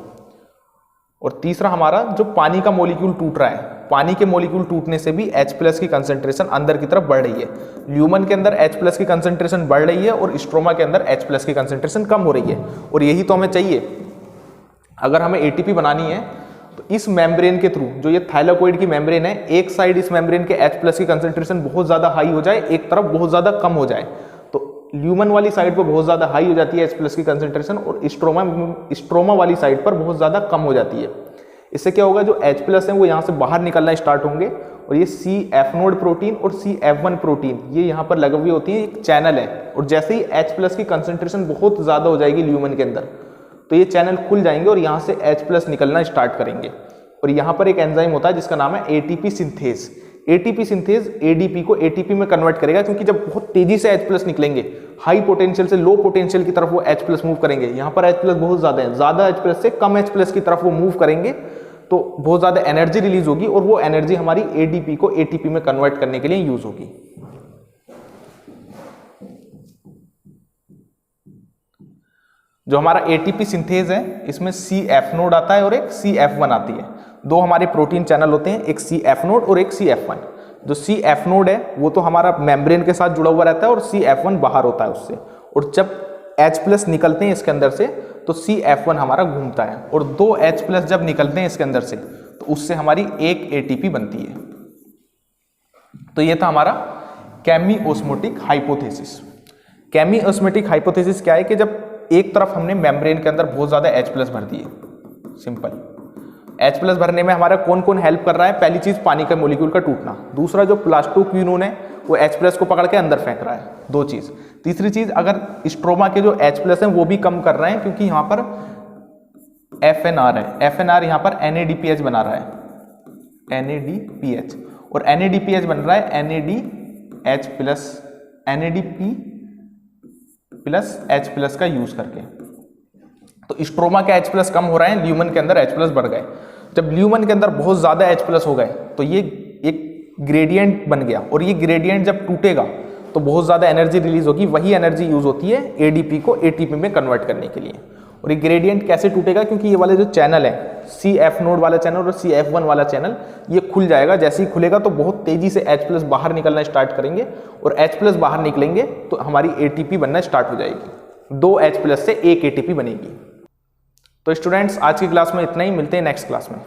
और तीसरा हमारा जो पानी का मॉलिक्यूल टूट रहा है, पानी के मॉलिक्यूल टूटने से भी H+ की कंसंट्रेशन अंदर की तरफ बढ़ रही है। ल्यूमन के अंदर H+ की कंसंट्रेशन बढ़ रही है और स्ट्रोमा के अंदर H+ की कंसंट्रेशन कम हो रही है, और यही तो हमें चाहिए। अगर हमें ATP बनानी है तो इस मेम्ब्रेन के थ्रू, जो ये थाइलाकोइड की मेम्ब्रेन है, एक साइड इस मेम्ब्रेन के H+ की कंसंट्रेशन बहुत ज्यादा हाई हो जाए, एक तरफ बहुत ज्यादा कम हो जाए, तो ल्यूमन वाली साइड पर बहुत ज्यादा हाई हो जाती है H+ की कंसंट्रेशन, और स्ट्रोमा वाली साइड पर बहुत ज्यादा कम हो जाती है। इससे क्या होगा, जो H+ है वो यहाँ से बाहर निकलना स्टार्ट होंगे, और ये CF नोड प्रोटीन और CF1 प्रोटीन ये यहाँ पर लगे हुए होती है, एक चैनल है, और जैसे ही H+ की कंसंट्रेशन बहुत ज्यादा हो जाएगी ल्यूमन के अंदर, तो ये चैनल खुल जाएंगे और यहाँ से H+ निकलना स्टार्ट करेंगे। और यहाँ पर एक एंजाइम होता है जिसका नाम है ATP synthase. ATP synthase ADP को ATP में कन्वर्ट करेगा, क्योंकि जब बहुत तेजी से H+ निकलेंगे, हाई पोटेंशियल से लो पोटेंशियल की तरफ वो H+ मूव करेंगे, यहाँ पर H+ बहुत ज्यादा है, ज्यादा H+ से कम H+ की तरफ वो मूव करेंगे, तो बहुत ज्यादा एनर्जी रिलीज होगी, और वो एनर्जी हमारी ADP को ATP में कन्वर्ट करने के लिए यूज होगी। जो हमारा ATP सिंथेज है इसमें CF नोड आता है और एक CF1 आती है। दो हमारे प्रोटीन चैनल होते हैं, एक CF नोड और एक CF1। जो CF नोड है वो तो हमारा मेम्ब्रेन के साथ जुड़ा हुआ रहता है, और CF1 बाहर होता है उससे, और जब H+ निकलते हैं इसके अंदर से तो CF1 हमारा घूमता है, और 2 H+ जब निकलते हैं इसके अंदर से तो उससे हमारी एक ATP बनती है। तो ये था हमारा केमिओस्मोटिक हाइपोथेसिस। केमिओस्मोटिक हाइपोथेसिस क्या है कि जब एक तरफ हमने मेम्ब्रेन के अंदर बहुत ज्यादा H+ भर दिए, सिंपल H+ भरने में हमारा कौन कौन हेल्प कर रहा है? पहली चीज पानी का मॉलिक्यूल का टूटना, दूसरा जो प्लास्टोक्विनोन है वो H+ को पकड़ के अंदर फेंक रहा है, 2 चीज। तीसरी चीज, अगर स्ट्रोमा के जो H+ हैं वो भी कम कर रहे हैं, क्योंकि यहाँ पर FNR है, FNR यहाँ पर NADPH बना रहा है, NADPH, और NADPH बन रहा है NADP प्लस H+ का यूज करके। तो स्ट्रोमा के H+ कम हो रहा है, ल्यूमन के अंदर H+ बढ़ गए। जब ल्यूमन के अंदर बहुत ज्यादा H+ हो गए तो ये एक ग्रेडियंट बन गया, और ये ग्रेडियंट जब टूटेगा तो बहुत ज्यादा एनर्जी रिलीज होगी, वही एनर्जी यूज होती है ADP को ATP में कन्वर्ट करने के लिए। और ये ग्रेडियंट कैसे टूटेगा? क्योंकि ये वाले जो चैनल है, CF नोड वाला चैनल और CF1 वाला चैनल, ये खुल जाएगा। जैसे ही खुलेगा तो बहुत तेजी से H+ बाहर निकलना स्टार्ट करेंगे, और H+ बाहर निकलेंगे तो हमारी ATP बनना स्टार्ट हो जाएगी, 2 H+ से एक ATP बनेगी। तो स्टूडेंट्स आज की क्लास में इतना ही, मिलते हैं नेक्स्ट क्लास में।